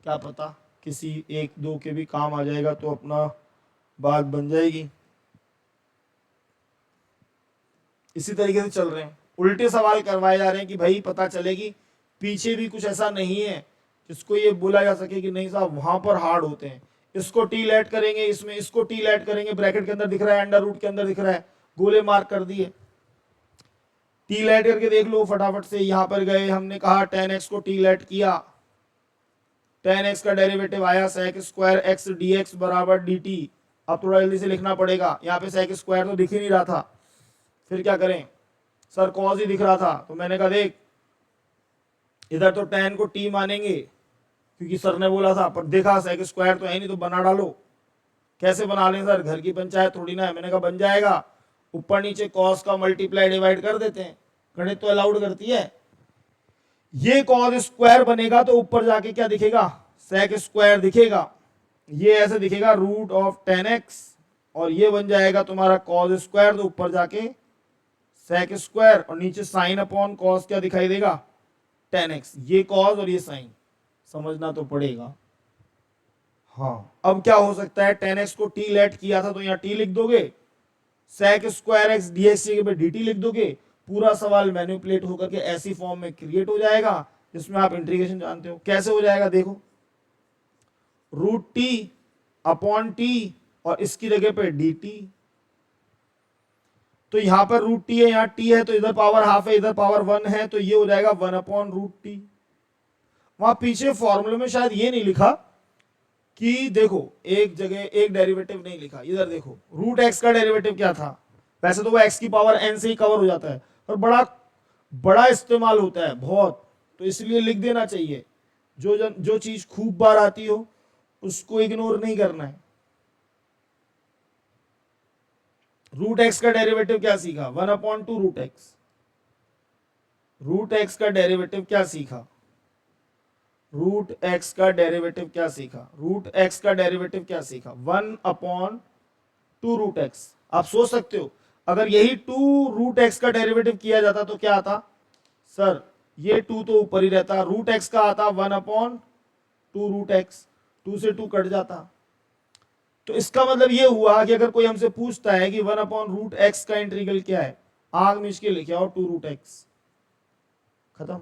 क्या पता किसी एक दो के भी काम आ जाएगा तो अपना बात बन जाएगी। इसी तरीके से चल रहे हैं, उल्टे सवाल करवाए जा रहे हैं कि भाई पता चले कि पीछे भी कुछ ऐसा नहीं है जिसको ये बोला जा सके कि नहीं साहब वहां पर हार्ड होते हैं। इसको टी ऐड करेंगे, इसमें इसको टी ऐड करेंगे, ब्रैकेट के अंदर दिख रहा है, अंडर रूट के अंदर दिख रहा है, गोले मार्क कर दिए। टी ऐड करके देख लो फटाफट से। यहां पर गए, हमने कहा tan x को टी ऐड किया, tan x का डेरिवेटिव आया sec स्क्वायर x dx बराबर dt। अब थोड़ा जल्दी से लिखना पड़ेगा, यहाँ पे sec स्क्वायर तो दिख ही नहीं रहा था, फिर क्या करें सर, cos ही दिख रहा था, तो मैंने कहा देख इधर तो tan को t मानेंगे क्योंकि सर ने बोला था, पर देखा sec स्क्वायर तो है नहीं, तो बना डालो। कैसे बना लें सर, घर की पंचायत थोड़ी ना है। मैंने कहा बन जाएगा, ऊपर नीचे cos का मल्टीप्लाई डिवाइड कर देते हैं, गणित तो अलाउड करती है। ये cos स्क्वायर बनेगा तो ऊपर जाके क्या दिखेगा, sec स्क्वायर दिखेगा। ये ऐसे दिखेगा रूट ऑफ tan x, और ये बन जाएगा तुम्हारा cos स्क्वायर, तो ऊपर जाके sec स्क्वायर, और नीचे साइन अपॉन cos क्या दिखाई देगा, tan x। ये cos और ये साइन समझना तो पड़ेगा। हाँ, अब क्या हो सकता है, tan x को t लेट किया था तो यहाँ t लिख दोगे, sec स्क्वायर x dx के dt लिख दोगे, पूरा सवाल मैनिपुलेट होकर के ऐसी फॉर्म में क्रिएट हो जाएगा जिसमें आप इंटीग्रेशन जानते हो। कैसे हो जाएगा देखो, रूट टी अपॉन टी और इसकी जगह पे dt। तो यहां पर रूट टी है, यहाँ टी है, तो इधर पावर हाफ है, इधर पावर 1 है, तो ये हो जाएगा 1 अपॉन रूट टी। वहां पीछे फॉर्मूले में शायद ये नहीं लिखा कि देखो एक जगह एक डेरिवेटिव नहीं लिखा, इधर देखो रूट एक्स का डेरिवेटिव क्या था। वैसे तो वो एक्स की पावर एन से ही कवर हो जाता है, पर बड़ा बड़ा इस्तेमाल होता है बहुत, तो इसलिए लिख देना चाहिए। जो चीज खूब बार आती हो उसको इग्नोर नहीं करना है। रूट एक्स का डेरिवेटिव क्या सीखा, 1 upon 2 root x. Root x का डेरिवेटिव क्या सीखा, रूट एक्स का डेरिवेटिव क्या सीखा, रूट एक्स का डेरिवेटिव क्या सीखा, 1 अपॉन 2 रूट एक्स। आप सोच सकते हो अगर यही 2 रूट एक्स का डेरिवेटिव किया जाता तो क्या आता, सर ये 2 तो ऊपर ही रहता, रूट एक्स का आता 1 अपॉन 2 रूट एक्स, 2 से 2 कट जाता। तो इसका मतलब ये हुआ कि अगर कोई हमसे पूछता है कि 1 अपॉन रूट एक्स का इंटीग्रल क्या है, आग मिच के लिखे और 2 रूट एक्स, खत्म।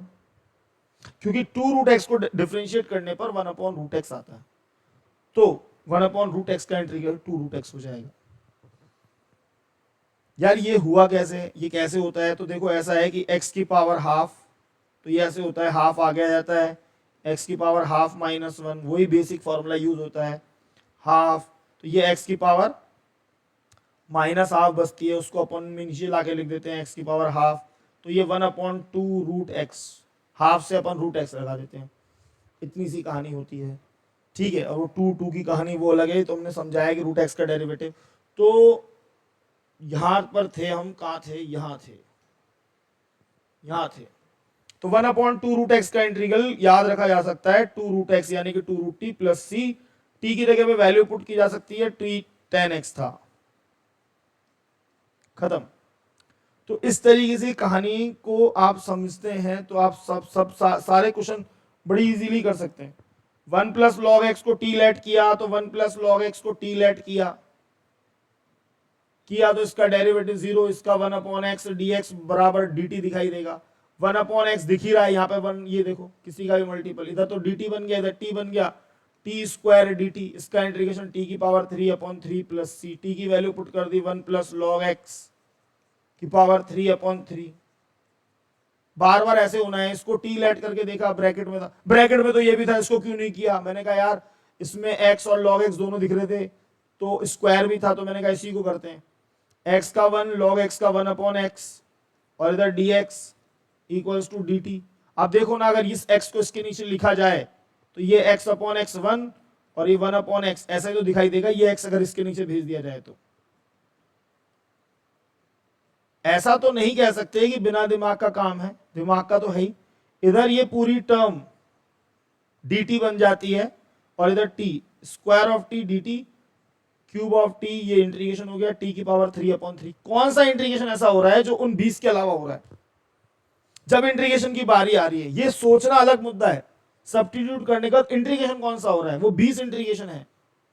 क्योंकि 2 रूट एक्स को डिफरेंशिएट करने पर 1 अपॉन रूट एक्स आता है, तो 1 अपॉन रूट एक्स का इंटीग्रल 2 रूट एक्स हो जाएगा। यार ये हुआ कैसे, ये कैसे होता है, तो देखो ऐसा है कि x की पावर हाफ, तो ये ऐसे होता है, हाफ आगे आ जाता है, x की पावर हाफ माइनस 1, वही बेसिक फॉर्मूला यूज होता है, हाफ, तो ये x की पावर माइनस हाफ बचती है, उसको अपन में नीचे लाके लिख देते हैं x की पावर हाफ, तो ये 1 अपॉन 2 रूट एक्स, हाफ से अपन रूट एक्स लगा देते हैं। इतनी सी कहानी होती है, ठीक है। और वो 2 की कहानी वो अलग है, तो हमने समझाया कि रूट एक्स का डेरिवेटिव। तो यहां पर थे हम, कहाँ थे, यहाँ थे, यहाँ थे। तो 1 अपॉन 2 रूट एक्स का इंटीग्रल याद रखा जा सकता है 2 रूट एक्स यानी कि 2 रूट टी प्लस सी, टी की जगह पे वैल्यू पुट की जा सकती है, टी tan x था, खत्म। तो इस तरीके से कहानी को आप समझते हैं तो आप सारे क्वेश्चन बड़ी इजीली कर सकते हैं। 1 प्लस लॉग एक्स को टी लेट किया तो 1 प्लस लॉग एक्स को टी लेट किया, किया तो इसका डेरिवेटिव 0, इसका 1/x dx बराबर dt दिखाई देगा। 1/x दिख ही रहा है यहाँ पे 1, ये देखो किसी का भी मल्टीपल, इधर तो dt बन गया, इधर t बन गया, t स्क्वायर dt, इसका इंटीग्रेशन t की पावर 3/3 प्लस c, t की वैल्यू पुट कर दी 1 प्लस लॉग x की पावर 3/3। बार बार ऐसे होना है, इसको t लेट करके देखा, ब्रैकेट में था, ब्रैकेट में तो ये भी था, इसको क्यों नहीं किया, मैंने कहा यार इसमें x और log x दोनों दिख रहे थे तो स्क्वायर भी था, तो मैंने कहा इसी को करते हैं, x का 1 log x का 1/x और इधर dx इक्वल्स टू dt। आप देखो ना, अगर इस x को इसके नीचे लिखा जाए तो ये x/x 1 और ये 1/x ऐसा ही तो दिखाई देगा, ये x अगर इसके नीचे भेज दिया जाए तो। ऐसा तो नहीं कह सकते कि बिना दिमाग का काम है, दिमाग का तो है ही। इधर ये पूरी टर्म dt बन जाती है और इधर t square of t dt cube of t, ये इंटीग्रेशन हो गया t की पावर 3/3। कौन सा इंटीग्रेशन ऐसा हो रहा है जो उन 20 के अलावा हो रहा है? जब इंटीग्रेशन की बारी आ रही है, ये सोचना अलग मुद्दा है, सब्स्टिट्यूट करने का इंटीग्रेशन कौन सा हो रहा है, वो 20 इंटीग्रेशन है,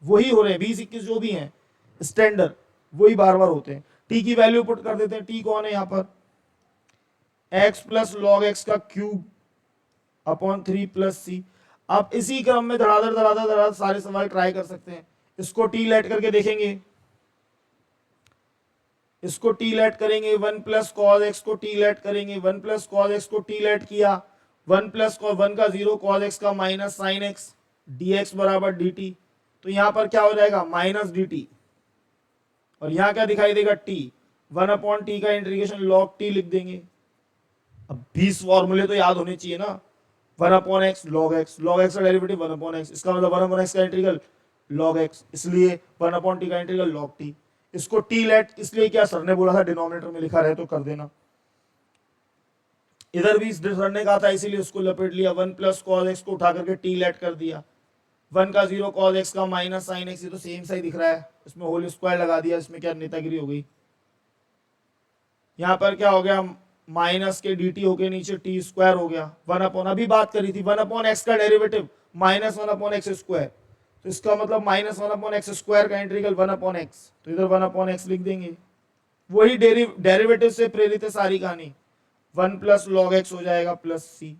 वही हो रहे हैं 20-21 जो भी हैं स्टैंडर्ड, वही बार बार होते हैं। t की वैल्यू पुट कर देते हैं, t कौन है यहाँ पर, x प्लस लॉग एक्स का क्यूब अपॉन 3 प्लस सी। आप इसी क्रम में धड़ाधड़ सारे सवाल ट्राई कर सकते हैं। इसको t लेट करके देखेंगे, इसको t लेट करेंगे, 1 प्लस कॉस एक्स को t लेट करेंगे, 1 प्लस कॉस एक्स को t लेट किया, 1 प्लस 1 का 0 कॉस एक्स का माइनस साइन एक्स dx बराबर dt, तो यहां पर क्या हो जाएगा माइनस dt, और यहां क्या दिखाई देगा t, 1/t का इंटीग्रेशन log t लिख देंगे। अब 20 फॉर्मूले तो याद होने चाहिए ना, 1/x log x का डेरिवेटिव 1/x, इसका मतलब 1/x का इंटीग्रल log x, इसलिए 1/t का इंटीग्रल log t। इसको t लेट इसलिए क्या, सर ने बोला था डिनोमिनेटर में लिखा रहे तो कर देना, इधर भी सर ने कहा था इसीलिए उसको लपेट लिया, 1 प्लस कॉस एक्स को उठा करके t लेट कर दिया, 1 का 0 कॉस एक्स का माइनस साइन एक्स, ये तो सेम सा ही दिख रहा है, इसमें होल स्क्वायर लगा दिया, इसमें क्या नेतागिरी हो गई। यहां पर क्या हो गया, माइनस के dt होके नीचे t स्क्वायर हो गया, 1/, अभी बात करी थी 1/x का डेरिवेटिव माइनस 1/x स्क्वायर, तो इसका मतलब माइनस 1/x स्क्वायर का इंटीग्रल 1/x, तो इधर 1/x लिख देंगे, वही डेरिवेटिव से प्रेरित है सारी कहानी, 1 प्लस लॉग एक्स हो जाएगा प्लस सी।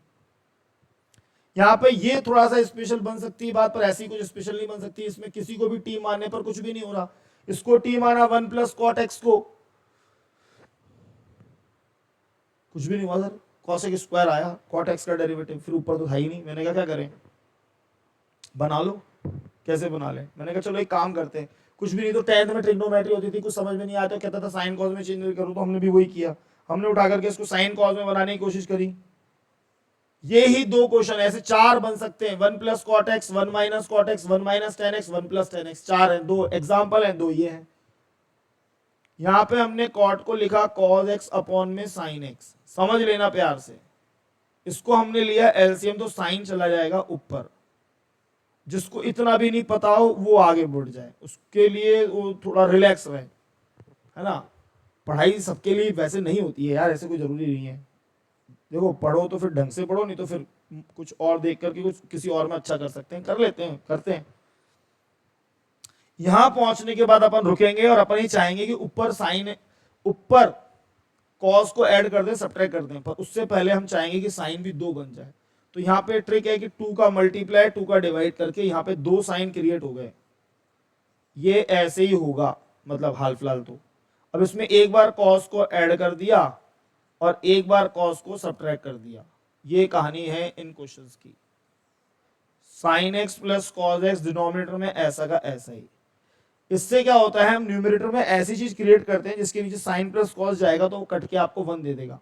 यहाँ पे ये थोड़ा सा स्पेशल बन सकती है बात, पर ऐसी कुछ स्पेशल नहीं बन सकती, इसमें किसी को भी टी मानने पर कुछ भी नहीं हो रहा। इसको टी माना 1 प्लस कॉट एक्स को, कुछ भी नहीं हुआ सर, कॉसेक स्क्वायर आया, कॉट एक्स का डेरिवेटिव, फिर ऊपर तो था ही नहीं, मैंने कहा क्या करें, बना लो, कैसे बना ले, मैंने कहा चलो एक काम करते हैं, कुछ भी नहीं तो 10th में ट्रिग्नोमेट्री होती थी, कुछ समझ में नहीं आता, कहता था साइन कॉस में चेंज करो, तो हमने भी वही किया, हमने उठा करके इसको साइन कॉस में बनाने की कोशिश करी। ये ही 2 क्वेश्चन ऐसे 4 बन सकते हैं, 1 plus cot x, 1 minus cot x, 1 minus tan x, 1 plus tan x, 4 है, 2 एग्जाम्पल है, 2 ये हैं। यहां पे हमने कॉट को लिखा कॉस एक्स अपॉन में साइन एक्स, समझ लेना प्यार से, इसको हमने लिया एलसीएम, तो साइन चला जाएगा ऊपर, जिसको इतना भी नहीं पता हो वो आगे बढ़ जाए, उसके लिए वो थोड़ा रिलैक्स रहे, है ना। पढ़ाई सबके लिए वैसे नहीं होती है यार, ऐसे कोई जरूरी नहीं है, देखो पढ़ो तो फिर ढंग से पढ़ो, नहीं तो फिर कुछ और देख करके कुछ किसी और में अच्छा कर सकते हैं, कर लेते हैं, करते हैं। यहां पहुंचने के बाद अपन रुकेंगे और अपन ही चाहेंगे कि ऊपर साइन, ऊपर कॉस को ऐड कर दें, सब्ट्रैक्ट कर दें, पर उससे पहले हम चाहेंगे कि साइन भी 2 बन जाए। तो यहाँ पे ट्रिक है कि 2 का मल्टीप्लाई 2 का डिवाइड करके यहाँ पे 2 साइन क्रिएट हो गए, ये ऐसे ही होगा, मतलब हाल फिलहाल तो। अब इसमें एक बार कॉस को ऐड कर दिया और एक बार कॉस को सब्ट्रैक्ट कर दिया, ये कहानी है इन क्वेश्चंस की। Sign x plus cos x denominator में ऐसा का ऐसा ही, इससे क्या होता है, हम न्यूमरेटर में ऐसी चीज क्रिएट करते हैं जिसके नीचे साइन प्लस कॉस जाएगा तो वो कट के आपको 1 दे देगा,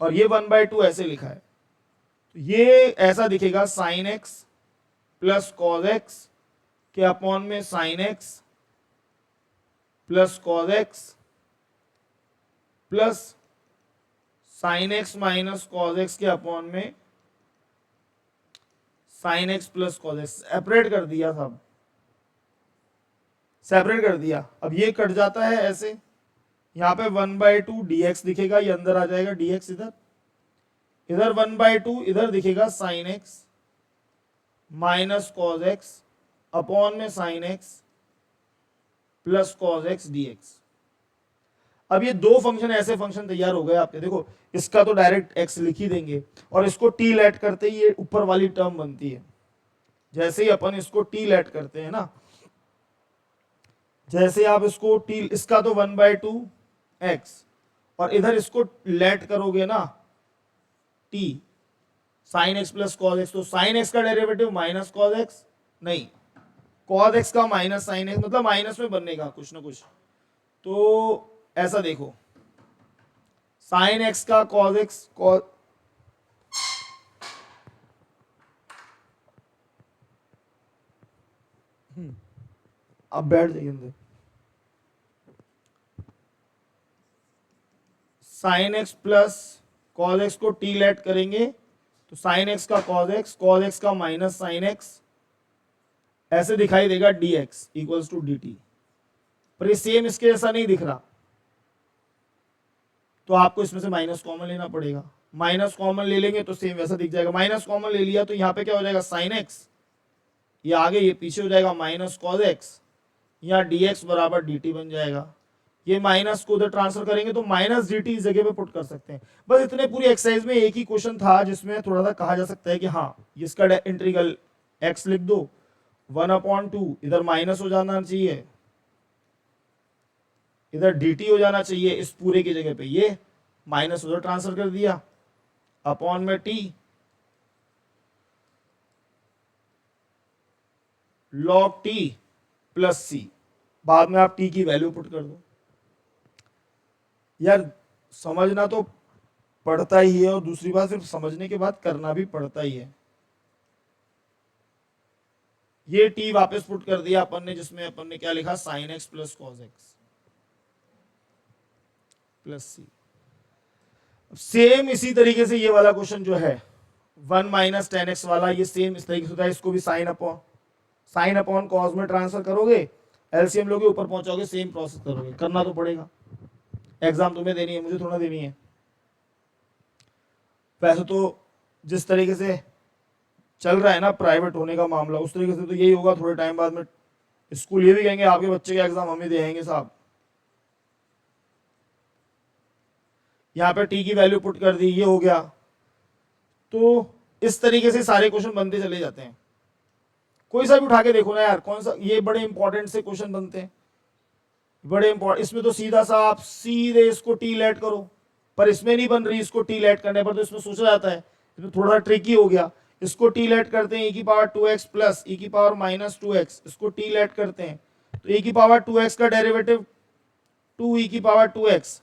और ये 1/2 ऐसे लिखा है, तो ये ऐसा दिखेगा, sine x plus cos x के अपॉन में sine x plus cos x plus sign x minus cos x के अपॉन में sine x plus cos x. Separate कर दिया, सब सेपरेट कर दिया, अब ये कट जाता है ऐसे, यहां पे 1/2 dx दिखेगा, ये अंदर आ जाएगा dx, इधर इधर 1/2, इधर दिखेगा sine x minus cos x upon में sine x plus cos x dx। अब ये दो फंक्शन ऐसे फंक्शन तैयार हो गए आपके, देखो इसका तो डायरेक्ट x लिख ही देंगे और इसको t लेट करते ही ये ऊपर वाली टर्म बनती है। जैसे ही अपन इसको t लेट करते हैं ना, जैसे आप इसको t, इसका तो 1/2 x और इधर इसको लेट करोगे ना t sign x plus cos x, तो साइन एक्स का डेरिवेटिव माइनस कॉस एक्स, नहीं कॉस एक्स का माइनस साइन एक्स, मतलब माइनस में बनेगा कुछ ना कुछ। तो ऐसा देखो साइन एक्स का कॉस एक्स, अब बैठ जाइए अंदर। Sign x plus cos x को टी लेट करेंगे तो साइन एक्स का कॉस एक्स का माइनस साइन एक्स, ऐसे दिखाई देगा dx इक्वल्स टू dt। पर ये सेम इसके जैसा नहीं दिख रहा, तो आपको इसमें से माइनस कॉमन लेना पड़ेगा। माइनस कॉमन ले लेंगे तो सेम वैसा दिख जाएगा। माइनस कॉमन ले लिया तो यहाँ पे क्या हो जाएगा साइन एक्स, ये आगे ये पीछे हो जाएगा माइनस कॉस एक्स, यहाँ dx बराबर dt बन जाएगा। ये माइनस को उधर ट्रांसफर करेंगे तो माइनस dt इस जगह पे पुट कर सकते हैं। बस इतने पूरी एक्सरसाइज में एक ही क्वेश्चन था जिसमें थोड़ा सा कहा जा सकता है कि हाँ इसका इंटीग्रल x लिख दो, 1/2 इधर माइनस हो जाना चाहिए, इधर dt हो जाना चाहिए, इस पूरे की जगह पे ये माइनस उधर ट्रांसफर कर दिया, अपॉन में t log t plus c, बाद में आप t की वैल्यू पुट कर दो। यार समझना तो पड़ता ही है और दूसरी बात सिर्फ समझने के बाद करना भी पड़ता ही है। ये t वापस पुट कर दिया अपन ने, जिसमें अपन ने क्या लिखा sine x plus cos x plus c. Same इसी तरीके से ये वाला क्वेश्चन जो है 1 माइनस 10x वाला, ये सेम इस तरीके से होता है। इसको भी साइन अपॉन कॉस में ट्रांसफर करोगे, एलसीएम लोगे, ऊपर पहुंचाओगे, सेम प्रोसेस करोगे। करना तो पड़ेगा, एग्जाम तुम्हें देनी है, मुझे थोड़ा देनी है। वैसे तो जिस तरीके से चल रहा है ना प्राइवेट होने का मामला, उस तरीके से तो यही होगा, थोड़े टाइम बाद में स्कूल ये भी कहेंगे आपके बच्चे का एग्जाम हम ही देंगे साहब। यहाँ पे टी की वैल्यू पुट कर दी, ये हो गया। तो इस तरीके से सारे क्वेश्चन बनते चले जाते हैं। कोई सा भी उठा के देखो ना यार, कौन सा, ये बड़े इंपॉर्टेंट से क्वेश्चन बनते हैं, बड़े इंपॉर्टेंट। इसमें तो सीधा सा आप सीधे इसको टी लेट करो, पर इसमें नहीं बन रही, इसको टी लेट करने पर तो इसमें सोचा जाता है, इसमें थोड़ा ट्रिकी हो गया। इसको टी लेट करते हैं e की पावर 2x प्लस e की पावर माइनस 2x, इसको टी लेट करते हैं तो e की पावर 2x का डेरिवेटिव 2e की पावर 2x,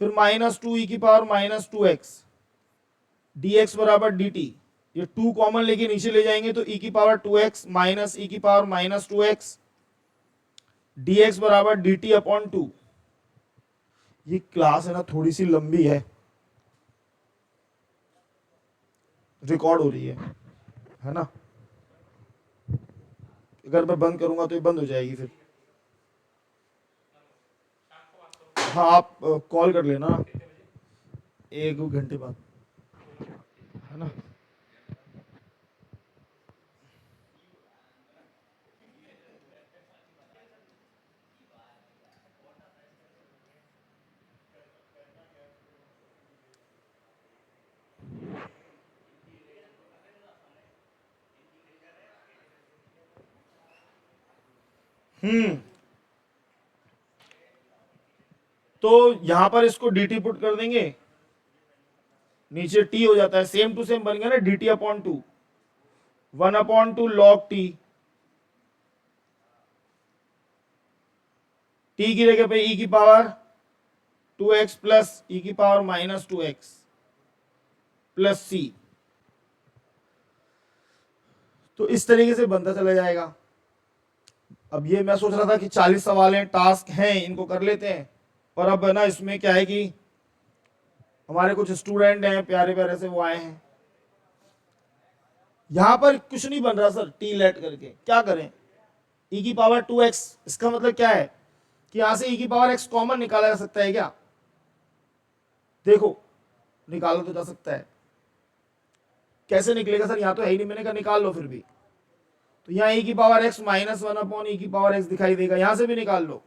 फिर माइनस 2e की पावर माइनस 2x, dx बराबर dt। ये 2 कॉमन लेके नीचे ले जाएंगे तो e की पावर 2x माइनस e की पावर माइनस 2x, dx बराबर dt अपॉन 2। ये क्लास है ना थोड़ी सी लंबी है, रिकॉर्ड हो रही है ना। अगर मैं बंद करूंगा तो ये बंद हो जाएगी फिर। हाँ आप कॉल कर लेना 1 घंटे बाद, है ना। तो यहां पर इसको dt पुट कर देंगे, नीचे t हो जाता है, सेम टू सेम बन गया ना, dt upon 2, 1/2 log t, t की जगह पे e की पावर 2x प्लस e की power minus 2x plus c। तो इस तरीके से बनता चला जाएगा। अब ये मैं सोच रहा था कि 40 सवाल हैं, टास्क हैं, इनको कर लेते हैं, पर अब है ना इसमें क्या है कि हमारे कुछ स्टूडेंट हैं प्यारे प्यारे से, वो आए हैं। यहां पर कुछ नहीं बन रहा सर, टी लेट करके क्या करें, e की पावर 2x, इसका मतलब क्या है कि यहां से e की पावर x कॉमन निकाला जा सकता है क्या? देखो निकाला तो जा सकता है, कैसे निकलेगा सर, यहां तो है ही नहीं, मैंने कहा निकाल लो फिर भी। तो यहाँ e की power x minus 1 upon e की पावर x दिखाई देगा, यहां से भी निकाल लो।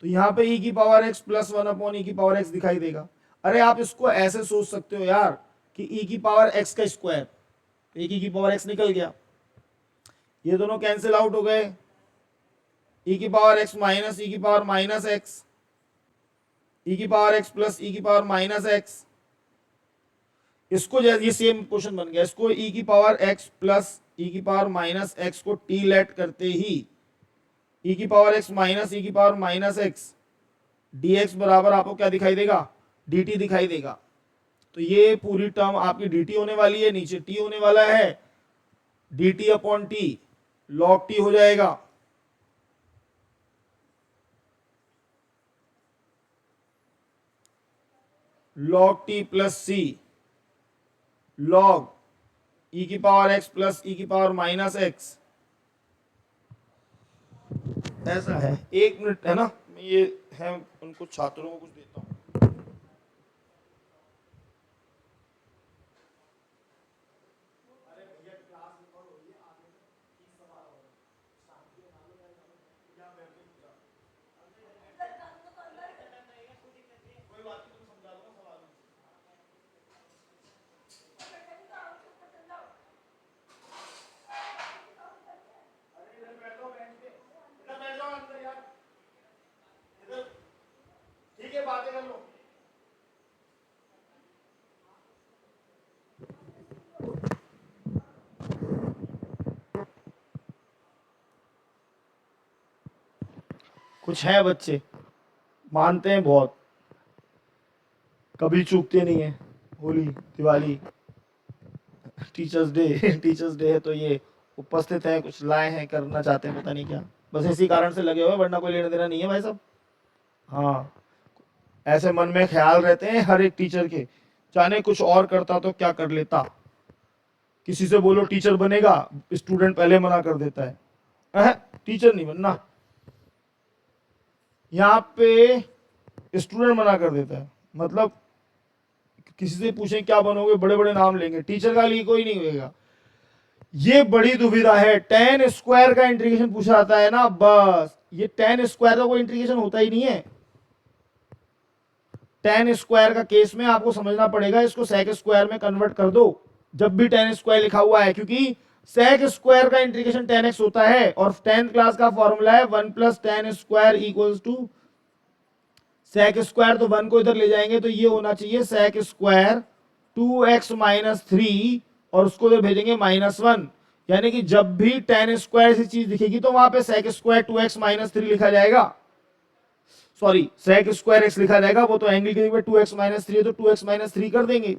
तो यहाँ पे e की power x plus 1 upon e की पावर x दिखाई देगा। अरे आप इसको ऐसे सोच सकते हो यार कि e की पावर x का स्क्वायर, एक e की पावर x निकल गया, ये दोनों कैंसिल आउट हो गए, e की पावर x माइनस e की पावर माइनस x, e की पावर x प्लस e की पावर माइनस x, इसको ये सेम क्वेश्चन बन गया, इसको e की पावर x प्लस e की पावर माइनस x को t लेट करते ही e की पावर x माइनस e की पावर माइनस x dx बराबर आपको क्या दिखाई देगा, dt दिखाई देगा। तो ये पूरी टर्म आपकी dt होने वाली है, नीचे t होने वाला है, dt upon t log t हो जाएगा। log t plus c log e की पावर x प्लस e की पावर माइनस x, ऐसा है। एक मिनट है ना, ये है उनको छात्रों को कुछ देता हूँ। ठीक है, बातें कर लो। कुछ है बच्चे मानते हैं बहुत, कभी चूकते नहीं है, Holi Diwali teachers day teachers day है तो ये उपस्थित है, कुछ लाए हैं, करना चाहते हैं, पता नहीं क्या, बस इसी कारण से लगे हुए, वरना कोई लेना देना नहीं है भाई साहब। हाँ, ऐसे मन में ख्याल रहते हैं हर एक टीचर के, जाने कुछ और करता तो क्या कर लेता, किसी से बोलो टीचर बनेगा, स्टूडेंट पहले मना कर देता है, टीचर नहीं बनना, यहाँ पे स्टूडेंट मना कर देता है। मतलब किसी से पूछें क्या बनोगे, बड़े बड़े नाम लेंगे, टीचर का लिए कोई नहीं होगा। ये बड़ी दुविधा है। tan स्क्वायर का इंटीग्रेशन पूछा जाता है ना, बस ये tan स्क्वायर का कोई इंटीग्रेशन होता ही नहीं है। tan स्क्वायर का केस में आपको समझना पड़ेगा, इसको sec स्क्वायर में कन्वर्ट कर दो जब भी tan स्क्वायर लिखा हुआ है, क्योंकि sec स्क्वायर का इंटीग्रेशन tan x होता है और 10th क्लास का फॉर्मूला है 1 plus tan square equals to sec square, तो 1 को इधर ले जाएंगे तो ये होना चाहिए sec स्क्वायर 2x माइनस 3 और उसको इधर भेजेंगे -1, यानी कि जब भी tan स्क्वायर से चीज दिखेगी तो वहां पे sec स्क्वायर 2x माइनस 3 लिखा जाएगा, सॉरी sec स्क्वायर x लिखा जाएगा, वो तो एंगल की जगह 2x माइनस 3 है तो 2x माइनस 3 कर देंगे।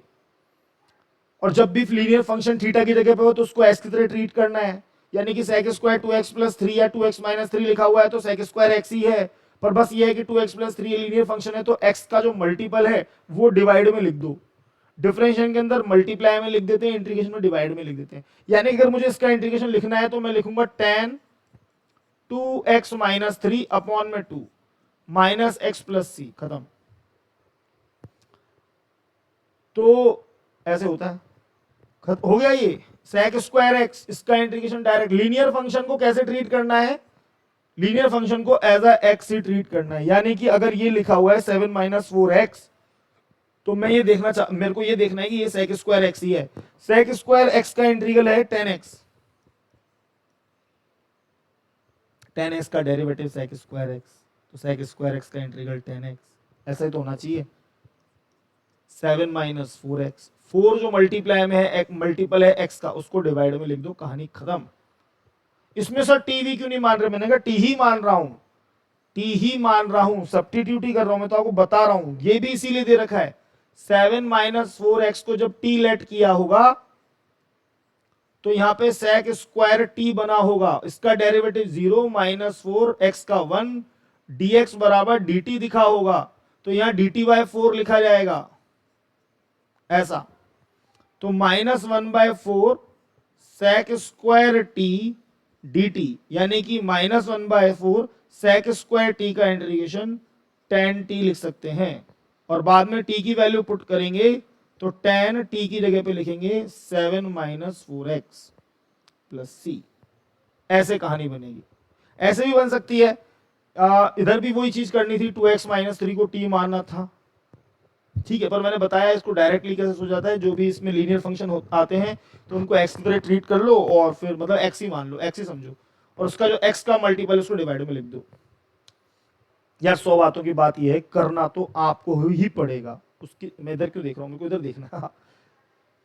और जब भी लीनियर फंक्शन थीटा की जगह पे हो तो उसको s की तरह ट्रीट करना है, यानी कि sec स्क्वायर 2x प्लस 3 या 2x माइनस 3 लिखा हुआ है तो sec स्क्वायर x ही है, पर बस ये है कि 2x प्लस 3 लीनियर फंक्शन है तो x का जो मल्टीपल है वो डिवाइड में लिख दो, डिफरेंशिएशन के अंदर मल्टीप्लाई में लिख देते हैं, इंटीग्रेशन में डिवाइड में लिख देते हैं। यानी कि अगर मुझे इसका इंटीग्रेशन लिखना है तो मैं लिखूंगा tan 2x माइनस 3 अपॉन में 2 माइनस x प्लस सी, खत्म। तो ऐसे होता है, हो गया ये sec स्क्वायर x, इसका इंटीग्रेशन डायरेक्ट। लीनियर फंक्शन को कैसे ट्रीट करना है, लीनियर फंक्शन को एज अ एक्स ही ट्रीट करना है, यानी कि अगर ये लिखा हुआ है 7 माइनस 4x तो मैं ये देखना मेरे को ये देखना है कि ये sec स्क्वायर x ही है। sec स्क्वायर x का इंटीग्रल है 10x, 10x का डेरिवेटिव sec स्क्वायर x, तो sec स्क्वायर x का इंटीग्रल 10x, ऐसा ही तो होना चाहिए। 7 माइनस 4x, 4 जो मल्टीप्लाई में है, एक मल्टीपल है x का, उसको डिवाइड में लिख दो, कहानी खत्म। इसमें सर टी वी क्यों नहीं मान रहे, मैंने कहा टी ही मान रहा हूं, टी ही मान रहा हूं, सब्स्टिट्यूट ही कर रहा हूं, मैं तो आपको बता रहा हूं, ये भी इसीलिए दे रखा है। 7 माइनस 4x को जब टी लेट किया होगा तो यहां पे sec स्क्वायर टी बना होगा, इसका डेरिवेटिव 0 माइनस 4x का 1 dx बराबर dt दिखा होगा, तो यहां dt बाय 4 लिखा जाएगा ऐसा। तो -1/4 sec स्क्वायर टी dt, यानी कि -1/4 sec स्क्वायर टी का इंटीग्रेशन tan t लिख सकते हैं, और बाद में t की वैल्यू पुट करेंगे तो tan t की जगह पे लिखेंगे 7 माइनस 4x प्लस सी, ऐसे कहानी बनेगी। ऐसे भी बन सकती है, इधर भी वही चीज करनी थी, 2x माइनस 3 को t मानना था, ठीक है। पर मैंने बताया इसको डायरेक्टली कैसे सो जाता है, जो भी इसमें लीनियर फंक्शन आते हैं तो उनको x की तरह ट्रीट कर लो और फिर मतलब x ही मान लो, x ही समझो, और उसका जो x का मल्टीपल उसको डिवाइड में लिख दो। यार 100 बातों की बात यह है, करना तो आपको ही पड़ेगा। उसकी मैं इधर क्यों देख रहा हूँ, मेरे को इधर देखना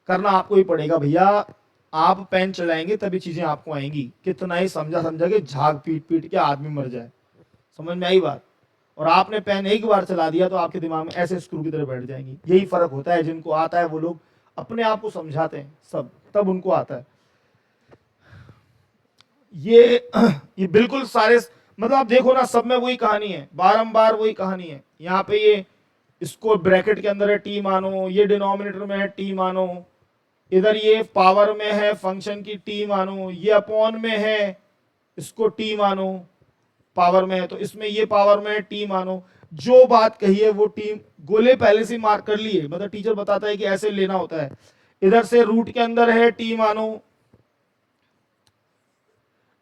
करना आपको ही पड़ेगा भैया, आप पेन चलाएंगे तभी चीजें आपको आएंगी। कितना ही समझा समझा के झाग पीट पीट के आदमी मर जाए, समझ में आई बात। और आपने पेन एक बार चला दिया तो आपके दिमाग में ऐसे स्क्रू की तरह बैठ जाएंगी। यही फर्क होता है, जिनको आता है वो लोग अपने आप को समझाते हैं सब, तब उनको आता है। ये बिल्कुल सारे, मतलब आप देखो ना, सब में वही कहानी है, बारंबार वही कहानी है। यहाँ पे ये इसको ब्रैकेट के अंदर है टी मानो, ये डिनोमिनेटर में है टी मानो, इधर ये पावर में है फंक्शन की टी मानो, ये अपॉन में है इसको टी मानो, पावर में है तो इसमें ये पावर में है टी मानो। जो बात कही है वो टी गोले पहले से मार्क कर लिए, मतलब टीचर बताता है कि ऐसे लेना होता है। इधर से रूट के अंदर है टी मानो,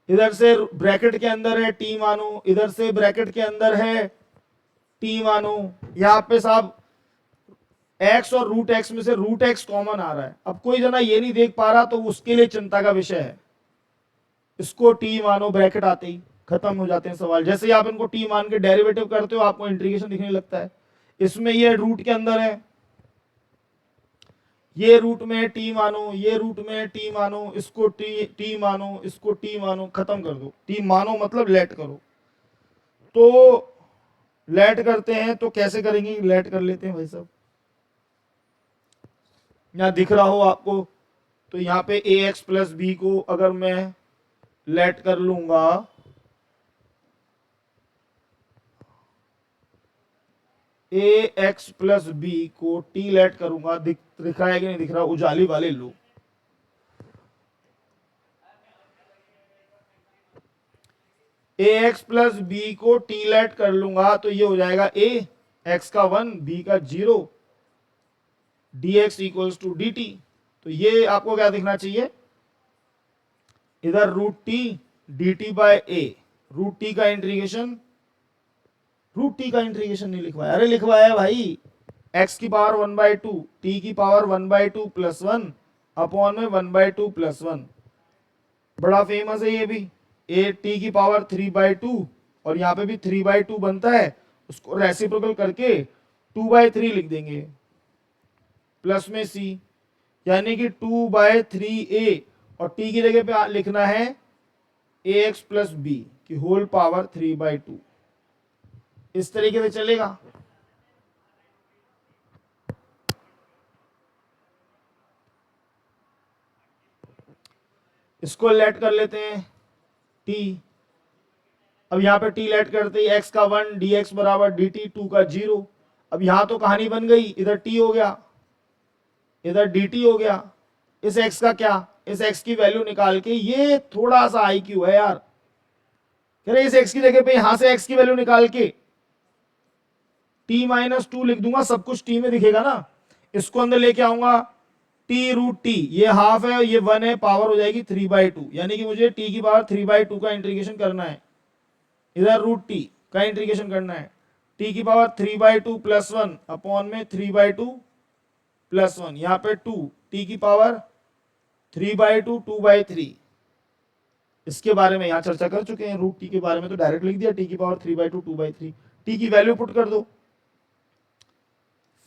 इधर से ब्रैकेट के अंदर है टी मानो, इधर से ब्रैकेट के अंदर है टी मानो। यहां पे साहब x और रूट एक्स में से रूट एक्स कॉमन आ रहा है। अब कोई जना ये नहीं देख पा रहा तो उसके लिए चिंता का विषय है। इसको t मानो, ब्रैकेट आते ही खत्म हो जाते हैं सवाल। जैसे ही आप इनको t मान के डेरिवेटिव करते हो आपको इंटीग्रेशन दिखने लगता है। इसमें ये रूट के अंदर है, ये रूट में t मानो, ये रूट में t मानो, इसको t मानो, इसको t मानो, खत्म कर दो। t मानो मतलब लेट करो। तो लेट करते हैं तो कैसे करेंगे, लेट कर लेते हैं भाई साहब। यहां दिख रहा हो आपको, तो यहां पे ax प्लस बी को अगर मैं लेट कर लूंगा, ax प्लस बी को t लेट करूंगा, दिख रहा है कि नहीं दिख रहा, उजाली वाले लो। ax प्लस बी को t लेट कर लूंगा तो ये हो जाएगा a, x का 1 b का 0, dx इक्वल्स टू dt। तो ये आपको क्या दिखना चाहिए, इधर root t dt by a, root t का इंटीग्रेशन, रूट टी का इंटीग्रेशन नहीं लिखवाया, अरे लिखवाया भाई, x की पावर 1/2, t की पावर 1/2 प्लस 1 अपॉन में 1/2 प्लस 1। बड़ा फेमस है ये भी, ए टी की पावर 3/2 और यहाँ पे भी 3/2 बनता है, उसको रेसिप्रोकल करके 2/3 लिख देंगे प्लस में c, यानी कि 2/3a, और t की जगह पे लिखना है ax प्लस बी की होल पावर 3/2। इस तरीके से चलेगा। इसको लेट कर लेते हैं t। अब यहाँ पे t लेट करते ही x का 1 dx बराबर dt, 2 का 0। अब यहां तो कहानी बन गई, इधर t हो गया, इधर dt हो गया। इस x का क्या, इस x की वैल्यू निकाल के, ये थोड़ा सा IQ है यार, कह रहे इस x की जगह पे यहां से x की वैल्यू निकाल के t माइनस 2 लिख दूंगा, सब कुछ t में दिखेगा ना। इसको अंदर लेके आऊंगा, t रूट टी, ये हाफ है ये 1 है, पावर हो जाएगी 3/2, यानी कि मुझे t की पावर 3/2 का इंटीग्रेशन करना है, इधर रूट टी का इंटीग्रेशन करना है, t की पावर 3/2 प्लस 1 अपॉन में 3/2 प्लस 1, यहाँ पे 2, t की पावर 3/2 2/3। इसके बारे में यहाँ चर्चा कर चुके हैं, रूट टी के बारे में तो डायरेक्ट लिख दिया, t की पावर 3/2 2/3। t की वैल्यू पुट कर दो,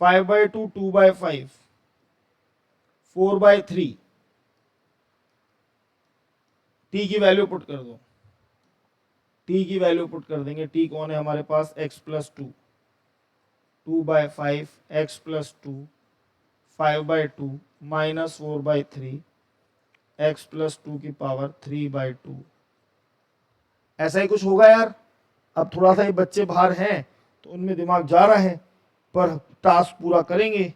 5/2 2/5 4/3, t की वैल्यू पुट कर दो, t की वैल्यू पुट कर देंगे। t कौन है हमारे पास, x plus 2, 2/5 x plus 2 5/2 minus 4/3 x plus 2 की पावर 3/2। ऐसा ही कुछ होगा यार। अब थोड़ा सा ये बच्चे बाहर हैं तो उनमें दिमाग जा रहा है, पर टास्क पूरा करेंगे,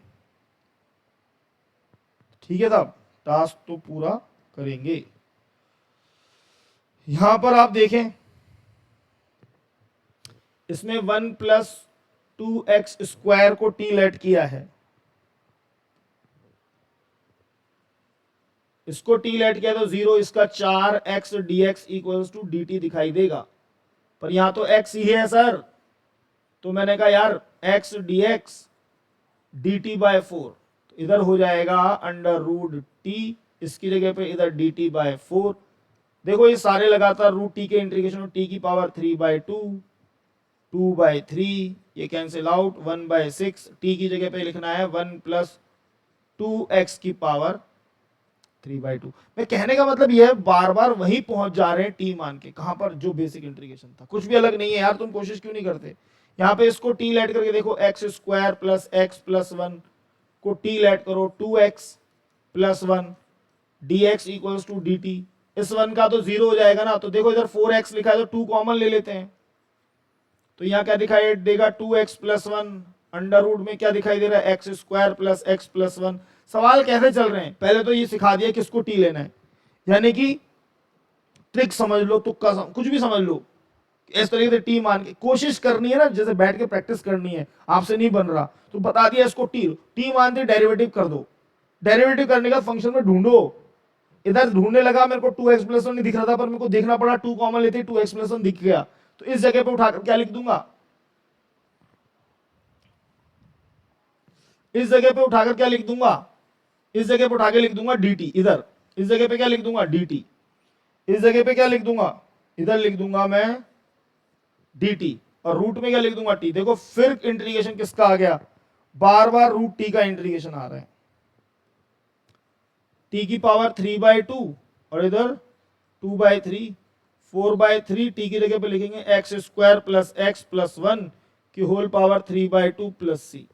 ठीक है साहब, टास्क तो पूरा करेंगे। यहां पर आप देखें, इसमें 1 प्लस 2x स्क्वायर को t लेट किया है, इसको t लेट किया तो 0, इसका 4x dx equals to dt दिखाई देगा। पर यहाँ तो x ही है सर, तो मैंने कहा यार x dx dt बाय 4, तो इधर हो जाएगा अंडर रूट t, इसकी जगह पे इधर dt बाय 4। देखो ये सारे लगातार रूट टी के इंटीग्रेशन, टी की पावर 3/2, 2/3, ये कैंसिल आउट, 1/6, टी की जगह पे लिखना है 1 प्लस 2x की पावर 3/2। मैं कहने का मतलब ये है, बार बार वहीं पहुंच जा रहे हैं टी मान के, कहां पर, जो बेसिक इंटीग्रेशन था, कुछ भी अलग नहीं है यार। तुम कोशिश क्यों नहीं करते? यहाँ पे इसको टी लेट करके देखो, x square plus x plus 1 को टी लेट करो, 2x plus 1 dx equals to dt। इस 1 का तो 0 हो जाएगा ना, तो देखो इधर 4x लिखा है तो 2 कॉमन ले लेते हैं, तो यहाँ क्या दिखाई देगा 2x प्लस 1, अंडर रूट में क्या दिखाई दे रहा है x square plus x plus 1। सवाल कैसे चल रहे हैं, पहले तो ये सिखा दिया किसको टी लेना है, यानी कि ट्रिक समझ लो, तुक्का कुछ भी समझ लो, इस तरीके से टी मान के कोशिश करनी है ना, जैसे बैठ के प्रैक्टिस करनी है, आपसे नहीं बन रहा तो बता दिया इसको टी मानते डेरिवेटिव कर दो, डेरिवेटिव करने का फंक्शन में ढूंढो। इधर ढूंढने लगा, मेरे को 2x प्लस 1 नहीं दिख रहा था, पर मेरे को देखना पड़ा 2 कॉमन लेते ही 2x प्लस 1 दिख गया, तो इस जगह पे उठाकर क्या लिख दूंगा, इस जगह पे उठाकर क्या लिख दूंगा, इस जगह पे उठा के लिख दूंगा dt। इधर इस जगह पे क्या लिख दूंगा dt, इस जगह पे क्या लिख दूंगा, इधर लिख दूंगा मैं dt, और रूट में क्या लिख दूंगा t। देखो फिर इंटीग्रेशन किसका आ गया, बार बार रूट t का इंटीग्रेशन आ रहा है, t की पावर 3/2 और इधर 2/3, 4/3, t की जगह पे लिखेंगे x square plus x plus 1 की होल पावर 3/2 प्लस c।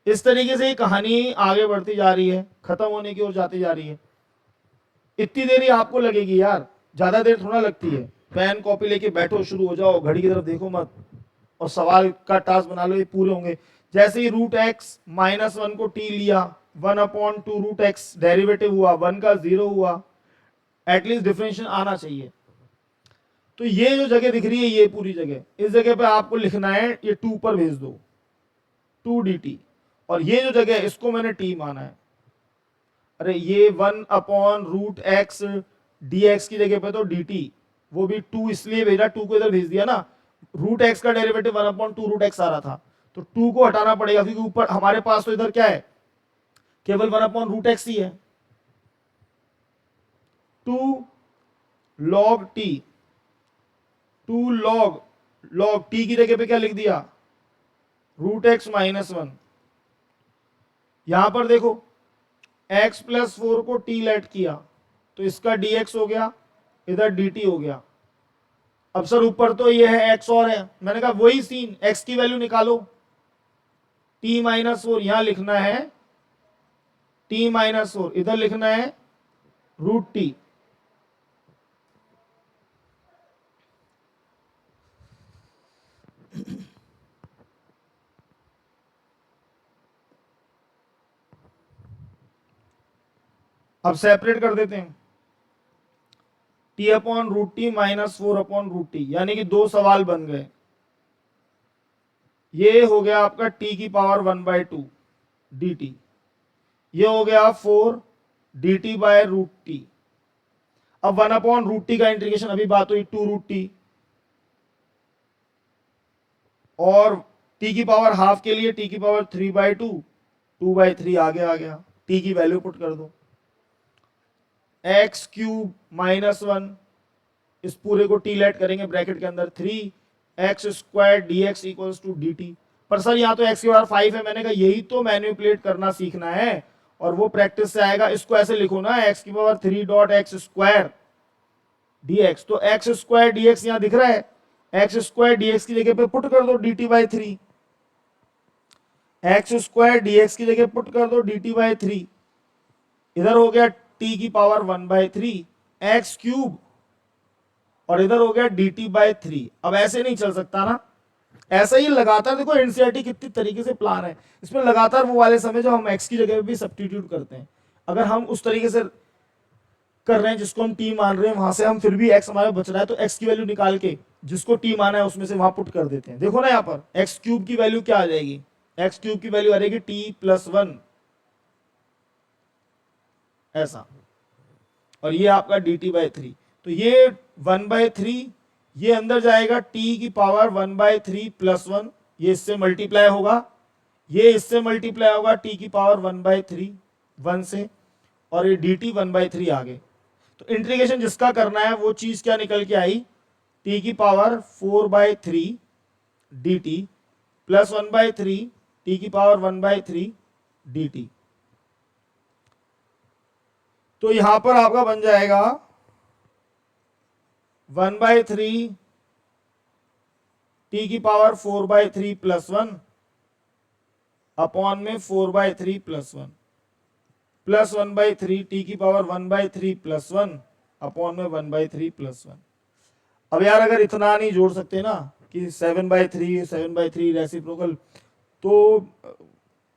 इस तरीके से ये कहानी आगे बढ़ती जा रही है, खत्म होने की ओर जाती जा रही है। इतनी देरी आपको लगेगी यार, ज्यादा देर थोड़ा लगती है। पेन कॉपी लेके बैठो, शुरू हो जाओ, घड़ी की तरफ देखो मत, और सवाल का टास्क बना लो, ये पूरे होंगे। जैसे ही रूट एक्स माइनस 1 को टी लिया, 1/2 रूट एक्स डेरिवेटिव हुआ, 1 का 0 हुआ, एटलीस्ट डिफरेंशियल आना चाहिए। तो ये जो जगह दिख रही है, ये पूरी जगह, इस जगह पे आपको लिखना है, ये 2 पर भेज दो, 2 dt, और ये जो जगह है इसको मैंने t माना है। अरे ये 1/√x dx की जगह पे तो dt, वो भी 2 इसलिए भेजा, 2 को इधर भेज दिया ना, रूट एक्स का डेरिवेटिव 1/2 रूट एक्स आ रहा था, तो 2 को हटाना पड़ेगा, क्योंकि ऊपर हमारे पास तो इधर क्या है, केवल 1/√x ही है। 2 log t, 2 log t की जगह पे क्या लिख दिया, रूट एक्स माइनस 1। यहां पर देखो x प्लस 4 को t लेट किया, तो इसका dx हो गया, इधर dt हो गया। अब सर ऊपर तो ये है x और है, मैंने कहा वही सीन, x की वैल्यू निकालो, t माइनस 4 यहां लिखना है, t माइनस 4 इधर लिखना है रूट t। अब सेपरेट कर देते हैं, t/√t माइनस 4/√t, यानी कि 2 सवाल बन गए। ये हो गया आपका t की पावर 1/2 dt, ये हो गया 4 dt बाय रूट टी। अब 1/√t का इंटीग्रेशन, अभी बात हुई 2√t, और t की पावर हाफ के लिए t की पावर 3/2, 2/3 आगे आ गया, t की वैल्यू पुट कर दो, x³ माइनस 1, इस पूरे को t लेट करेंगे ब्रैकेट के अंदर, 3x² dx equals to dt। पर सर यहाँ तो x की पावर 5 है, मैंने कहा यही तो मैनिपुलेट करना सीखना है, और वो प्रैक्टिस से आएगा। इसको ऐसे लिखो ना, x की पावर 3.x² dx, तो x² dx यहाँ दिख रहा है, x² dx की जगह पे पुट कर दो dt/3, x² dx की जगह पुट कर दो dt/3, इधर हो गया t की पावर 1/3 x³, और इधर हो गया dt/3। अब ऐसे नहीं चल सकता ना, ऐसा ही लगातार। देखो एनसीईआरटी कितनी तरीके से प्लान है, इसमें लगातार वो वाले समय जो हम x की जगह पे भी सब्स्टिट्यूट करते हैं, अगर हम उस तरीके से कर रहे हैं जिसको हम t मान रहे हैं, वहां से हम फिर भी x हमारे बच रहा है, तो x की वैल्यू निकाल के जिसको t माना है उसमें से वहां पुट कर देते हैं। देखो ना यहाँ पर x³ की वैल्यू क्या आ जाएगी, x³ की वैल्यू आ जाएगी t+1, ऐसा, और ये आपका dt/3, तो ये 1/3 ये अंदर जाएगा टी की पावर 1/3 प्लस 1, ये इससे मल्टीप्लाई होगा, ये इससे मल्टीप्लाई होगा टी की पावर 1/3 1 से, और ये डी टी 1/3 आगे। तो इंटीग्रेशन जिसका करना है वो चीज क्या निकल के आई, टी की power 4/3 D T plus 1/3 T की पावर 1/3 डी टी। तो यहां पर आपका बन जाएगा 1/3 टी की पावर 4/3 प्लस 1 अपॉन में 4/3 प्लस 1 प्लस 1/3 टी की पावर 1/3 प्लस 1 अपॉन में 1/3 प्लस 1। अब यार अगर इतना नहीं जोड़ सकते ना कि 7/3 7/3 रेसिप्रोकल, तो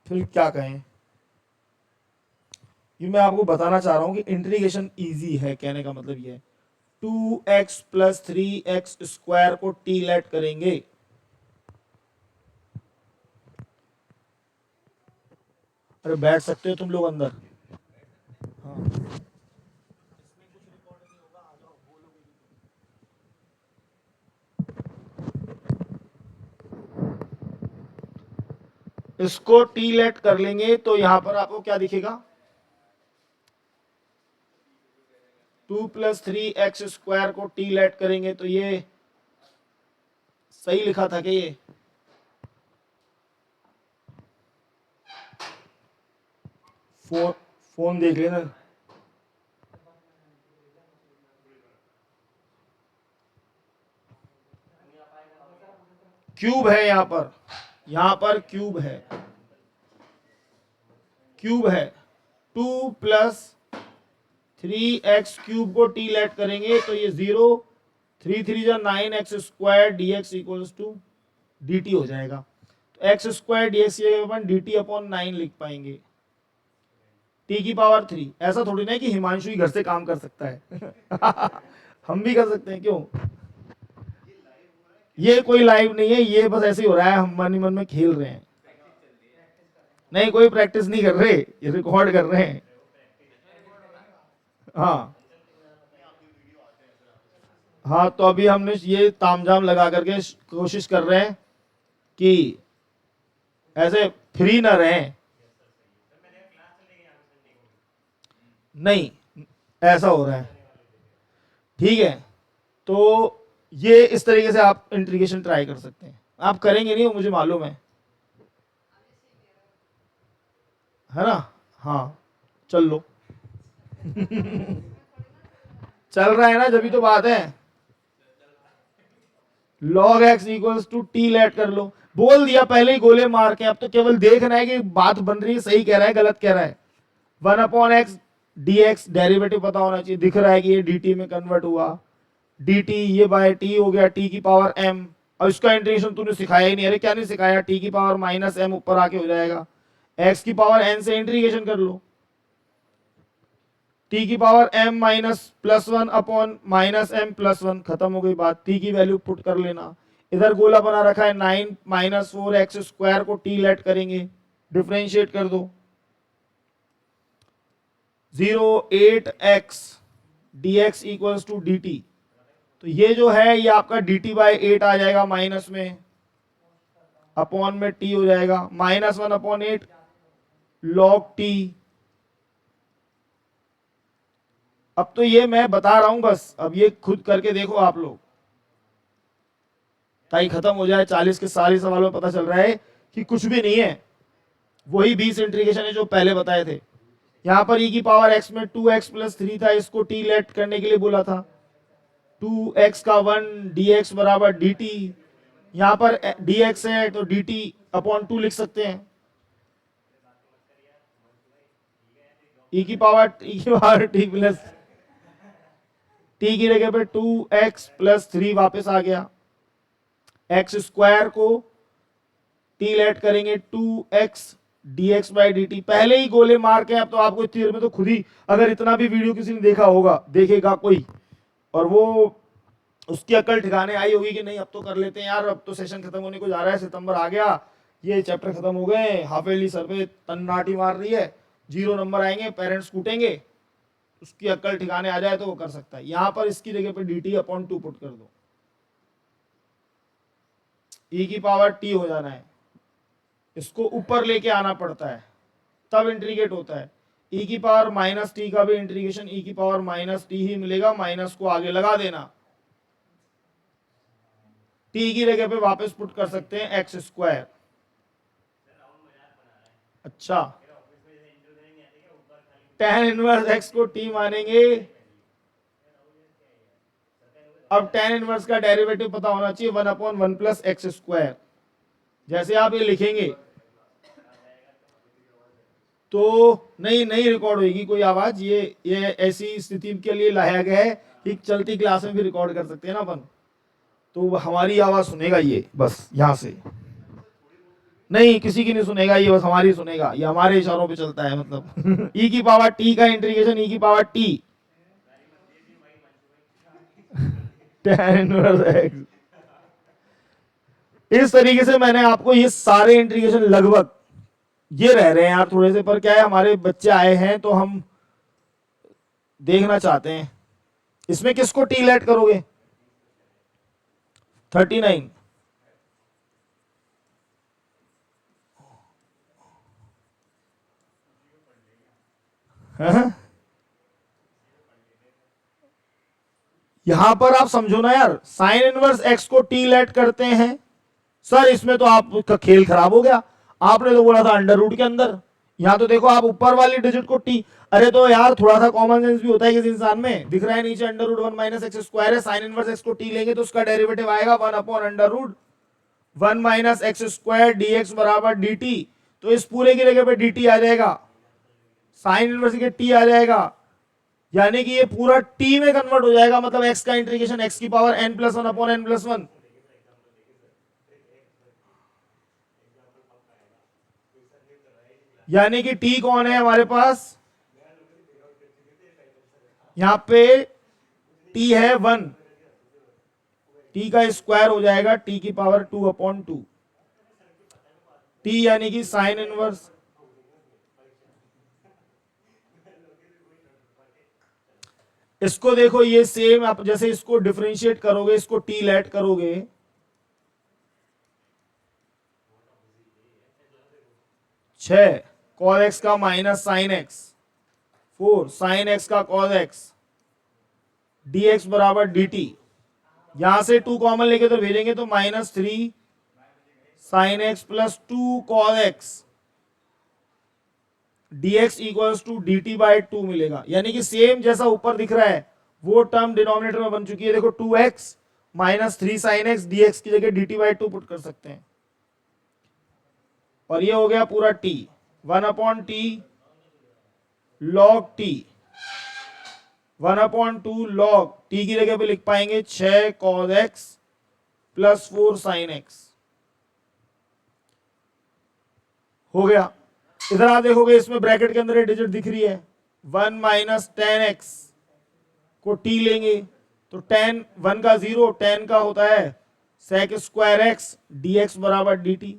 फिर क्या कहें। ये मैं आपको बताना चाह रहा हूं कि इंटीग्रेशन इजी है, कहने का मतलब ये है 2x प्लस 3x स्क्वायर को टी लेट करेंगे, अरे बैठ सकते हो तुम लोग अंदर। हाँ इसको टी लेट कर लेंगे तो यहां पर आपको क्या दिखेगा, 2 प्लस 3x स्क्वायर को टी लेट करेंगे तो ये सही लिखा था कि ये फोन देख लेना। क्यूब है यहां पर क्यूब है, क्यूब है 2 प्लस 3x क्यूब को टी लेट करेंगे तो ये 0, 3 3 जा 9x square d x equals to d t हो जाएगा। तो x square d x upon d t upon 9 लिख पाएंगे टी की पावर 3। ऐसा थोड़ी ना कि हिमांशु ही घर से काम कर सकता है हम भी कर सकते हैं, क्यों। ये कोई लाइव नहीं है, ये बस ऐसे ही हो रहा है, हम मन ही मन में खेल रहे हैं। नहीं कोई प्रैक्टिस नहीं कर रहे, ये रिकॉर्ड कर रहे हैं। हाँ हाँ, तो अभी हमने ये तामझाम लगा करके कोशिश कर रहे हैं कि ऐसे फ्री ना रहें। नहीं ऐसा हो रहा है, ठीक है। तो ये इस तरीके से आप इंटीग्रेशन ट्राई कर सकते हैं। आप करेंगे नहीं वो मुझे मालूम है ना। हाँ चल लो चल रहा है ना, जब तो बात है। log x equals to t let कर लो, बोल दिया पहले ही गोले मार के, अब तो केवल देखना है कि बात बन रही है, सही कह रहा है गलत कह रहा है। 1/x dx डेरिवेटिव पता होना चाहिए, दिख रहा है कि ये dt में कन्वर्ट हुआ, dt ये बाय t हो गया t की पावर m। और इसका इंटीग्रेशन तूने सिखाया ही नहीं, अरे क्या नहीं सिखाया, t की पावर माइनस m ऊपर आके हो जाएगा, x की पावर n से इंटीग्रेशन कर लो, t की power m minus plus 1 upon minus m plus 1, खत्म हो गई बात। t की वैल्यू पुट कर लेना, इधर गोला बना रखा है 9 माइनस 4x स्क्वायर को t लेट करेंगे, डिफरेंशिएट कर दो 0 8x dx equals to dt। तो ये जो है ये आपका dt बाई 8 आ जाएगा माइनस में, अपॉन में t हो जाएगा माइनस 1 अपॉन 8 log t। अब तो ये मैं बता रहा हूं बस, अब ये खुद करके देखो आप लोग, ताकि खत्म हो जाए। 40 के सारे सवालों में पता चल रहा है कि कुछ भी नहीं है, वही 20 इंटीग्रेशन है जो पहले बताए थे। यहां पर e की पावर x में 2x प्लस 3 था, इसको t लेट करने के लिए बोला था, 2x का 1 dx बराबर dt, यहां पर dx है तो dt अपॉन 2 लिख सकते हैं, e की पावर t प्लस t की जगह पे 2x प्लस 3 वापस आ गया, x स्क्वायर को t लेट करेंगे 2x dx बाई dt, पहले ही गोले मार के। अब तो आपको इतनी देर में तो खुद ही, अगर इतना भी वीडियो किसी ने देखा होगा, देखेगा कोई, और वो उसकी अकल ठिकाने आई होगी कि नहीं अब तो कर लेते हैं यार, अब तो सेशन खत्म होने को जा रहा है, सितंबर आ गया, ये चैप्टर खत्म हो गए, हाफ ईयरली सर पे तन्नाटी मार रही है, 0 नंबर आएंगे, पेरेंट्स कूटेंगे, उसकी अकल ठिकाने आ जाए तो वो कर सकता है। यहां पर इसकी जगह पे dt अपॉन 2 पुट कर दो, ई की पावर टी हो जाना है, इसको ऊपर लेके आना पड़ता है तब इंटीग्रेट होता है। ई की पावर माइनस टी का भी इंटीग्रेशन ई की पावर माइनस टी ही मिलेगा, माइनस को आगे लगा देना, टी की जगह पे वापस पुट कर सकते हैं एक्स स्क्वायर। अच्छा, tan इनवर्स एक्स को टी मानेंगे। अब tan इनवर्स का डेरिवेटिव पता होना चाहिए 1/1 प्लस एक्स स्क्वायर। जैसे आप ये लिखेंगे तो नहीं रिकॉर्ड होगी कोई आवाज, ये ऐसी स्थिति के लिए लाया गया है कि चलती क्लास में भी रिकॉर्ड कर सकते हैं ना अपन, तो हमारी आवाज सुनेगा ये बस यहां से, नहीं किसी की नहीं सुनेगा, ये बस हमारी सुनेगा, ये हमारे इशारों पे चलता है मतलब ई की पावर टी का इंटीग्रेशन ई की power T tan inverse x. इस तरीके से मैंने आपको ये सारे इंटीग्रेशन लगभग ये रह रहे हैं यार थोड़े से, पर क्या है हमारे बच्चे आए हैं तो हम देखना चाहते हैं। इसमें किसको टी लेट करोगे? 39 यहां पर आप समझो ना यार, साइन इनवर्स एक्स को टी लेट करते हैं सर, इसमें तो आपका खेल खराब हो गया, आपने तो बोला था अंडर रूट के अंदर, यहां तो देखो आप ऊपर वाली डिजिट को टी, अरे तो यार थोड़ा सा कॉमन सेंस भी होता है किसी इंसान में, दिख रहा है नीचे under root 1 minus x square है, साइन इनवर्स एक्स को टी लेंगे तो उसका डेरिवेटिव आएगा 1/√1 माइनस एक्स स्क्वायर dx बराबर dt, तो इस पूरे की जगह पे dt आ जाएगा, साइन इनवर्स के टी आ जाएगा, यानी कि ये पूरा टी में कन्वर्ट हो जाएगा, मतलब x का इंटीग्रेशन x की पावर n+1/n+1। यानी कि t कौन है हमारे पास, यहां पे t है 1, t का स्क्वायर हो जाएगा t की पावर 2/2, t यानी कि साइन इनवर्स, इसको देखो ये सेम आप जैसे इसको डिफरेंशिएट करोगे, इसको t लेट करोगे, 6 cos x का minus sine x, 4 sine x का cos x dx बराबर dt, यहां से 2 कॉमन लेके तो भेजेंगे तो -3 sine x plus 2 cos x dx equals to dt by 2 मिलेगा। यानी कि सेम जैसा ऊपर दिख रहा है वो टर्म डिनोमिनेटर में बन चुकी है, देखो 2x minus 3 sine x dx की जगह dt बाई 2 पुट कर सकते हैं, और ये हो गया पूरा t 1/t log t 1/2 log t की जगह पे लिख पाएंगे 6 cos x plus 4 sine x, हो गया। इधर आप देखोगे इसमें ब्रैकेट के अंदर ये डिजिट दिख रही है 1 माइनस टेन एक्स को t लेंगे तो tan 1 का 0, tan का होता है sec स्क्वायर x dx बराबर dt,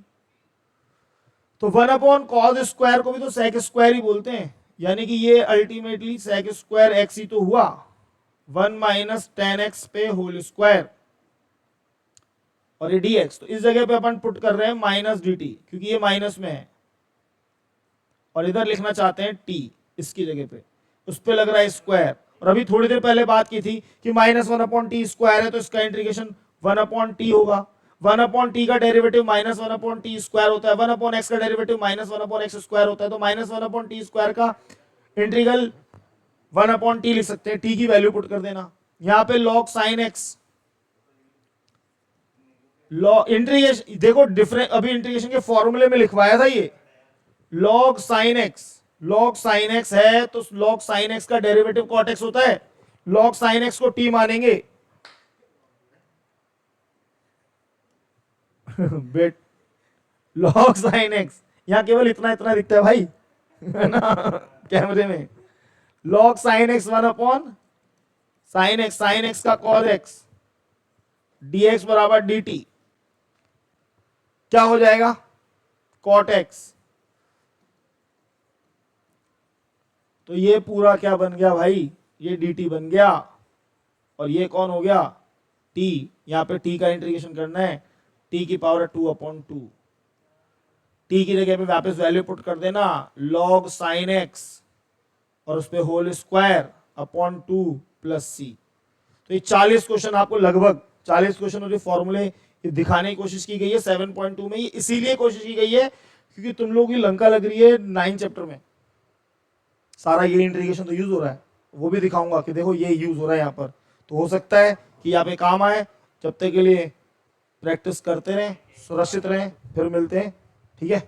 तो 1/cos स्क्वायर को भी तो sec स्क्वायर ही बोलते हैं, यानी कि ये अल्टीमेटली sec स्क्वायर x ही तो हुआ 1 माइनस टेन एक्स पे होल स्क्वायर, और ये dx, तो इस जगह पे अपन पुट कर रहे हैं माइनस dt क्योंकि ये माइनस में है, और इधर लिखना चाहते हैं t इसकी जगह पे, उस पे लग रहा है स्क्वायर, और अभी थोड़ी देर पहले बात की थी कि -1/t स्क्वायर है तो इसका इंटीग्रेशन 1/t होगा, 1/t का डेरिवेटिव -1/t स्क्वायर होता है, 1/x का डेरिवेटिव -1/x स्क्वायर होता है, तो -1/t स्क्वायर का इंटीग्रल 1/t लिख सकते हैं, t की वैल्यू पुट कर देना, यहां पे log sin x, log integration देखो डिफरेंट, अभी इंटीग्रेशन के फॉर्मूले में लिखवाया था ये log sin x है तो log sin x का डेरिवेटिव cot x होता है, log sin x को t मानेंगे बेट log sin x, यहां केवल इतना इतना दिखता है भाई है ना कैमरे में, log sin x 1/sin x का cos x dx बराबर dt क्या हो जाएगा cot x, तो ये पूरा क्या बन गया भाई, ये dt बन गया, और ये कौन हो गया t, यहां पे t का इंटीग्रेशन करना है, टी की पावर 2/2। टी की जगह पे वापस वैल्यू पुट कर देना log sin x और उस पे होल स्क्वायर अपॉन 2 प्लस सी। तो ये 40 क्वेश्चन आपको लगभग 40 क्वेश्चन और ये फॉर्मूले ये दिखाने की कोशिश की गई है 7.2 में। ये इसीलिए कोशिश की गई है क्योंकि तुम लोगों की लंका लग रही है 9 चैप्टर में। सारा ये इंटीग्रेशन तो यूज हो रहा है, वो भी दिखाऊंगा कि देखो ये यूज हो रहा है यहाँ पर। तो हो सकता है कि यहाँ पे काम आए। जब तक के लिए प्रैक्टिस करते रहें, सुरक्षित रहें, फिर मिलते हैं, ठीक है।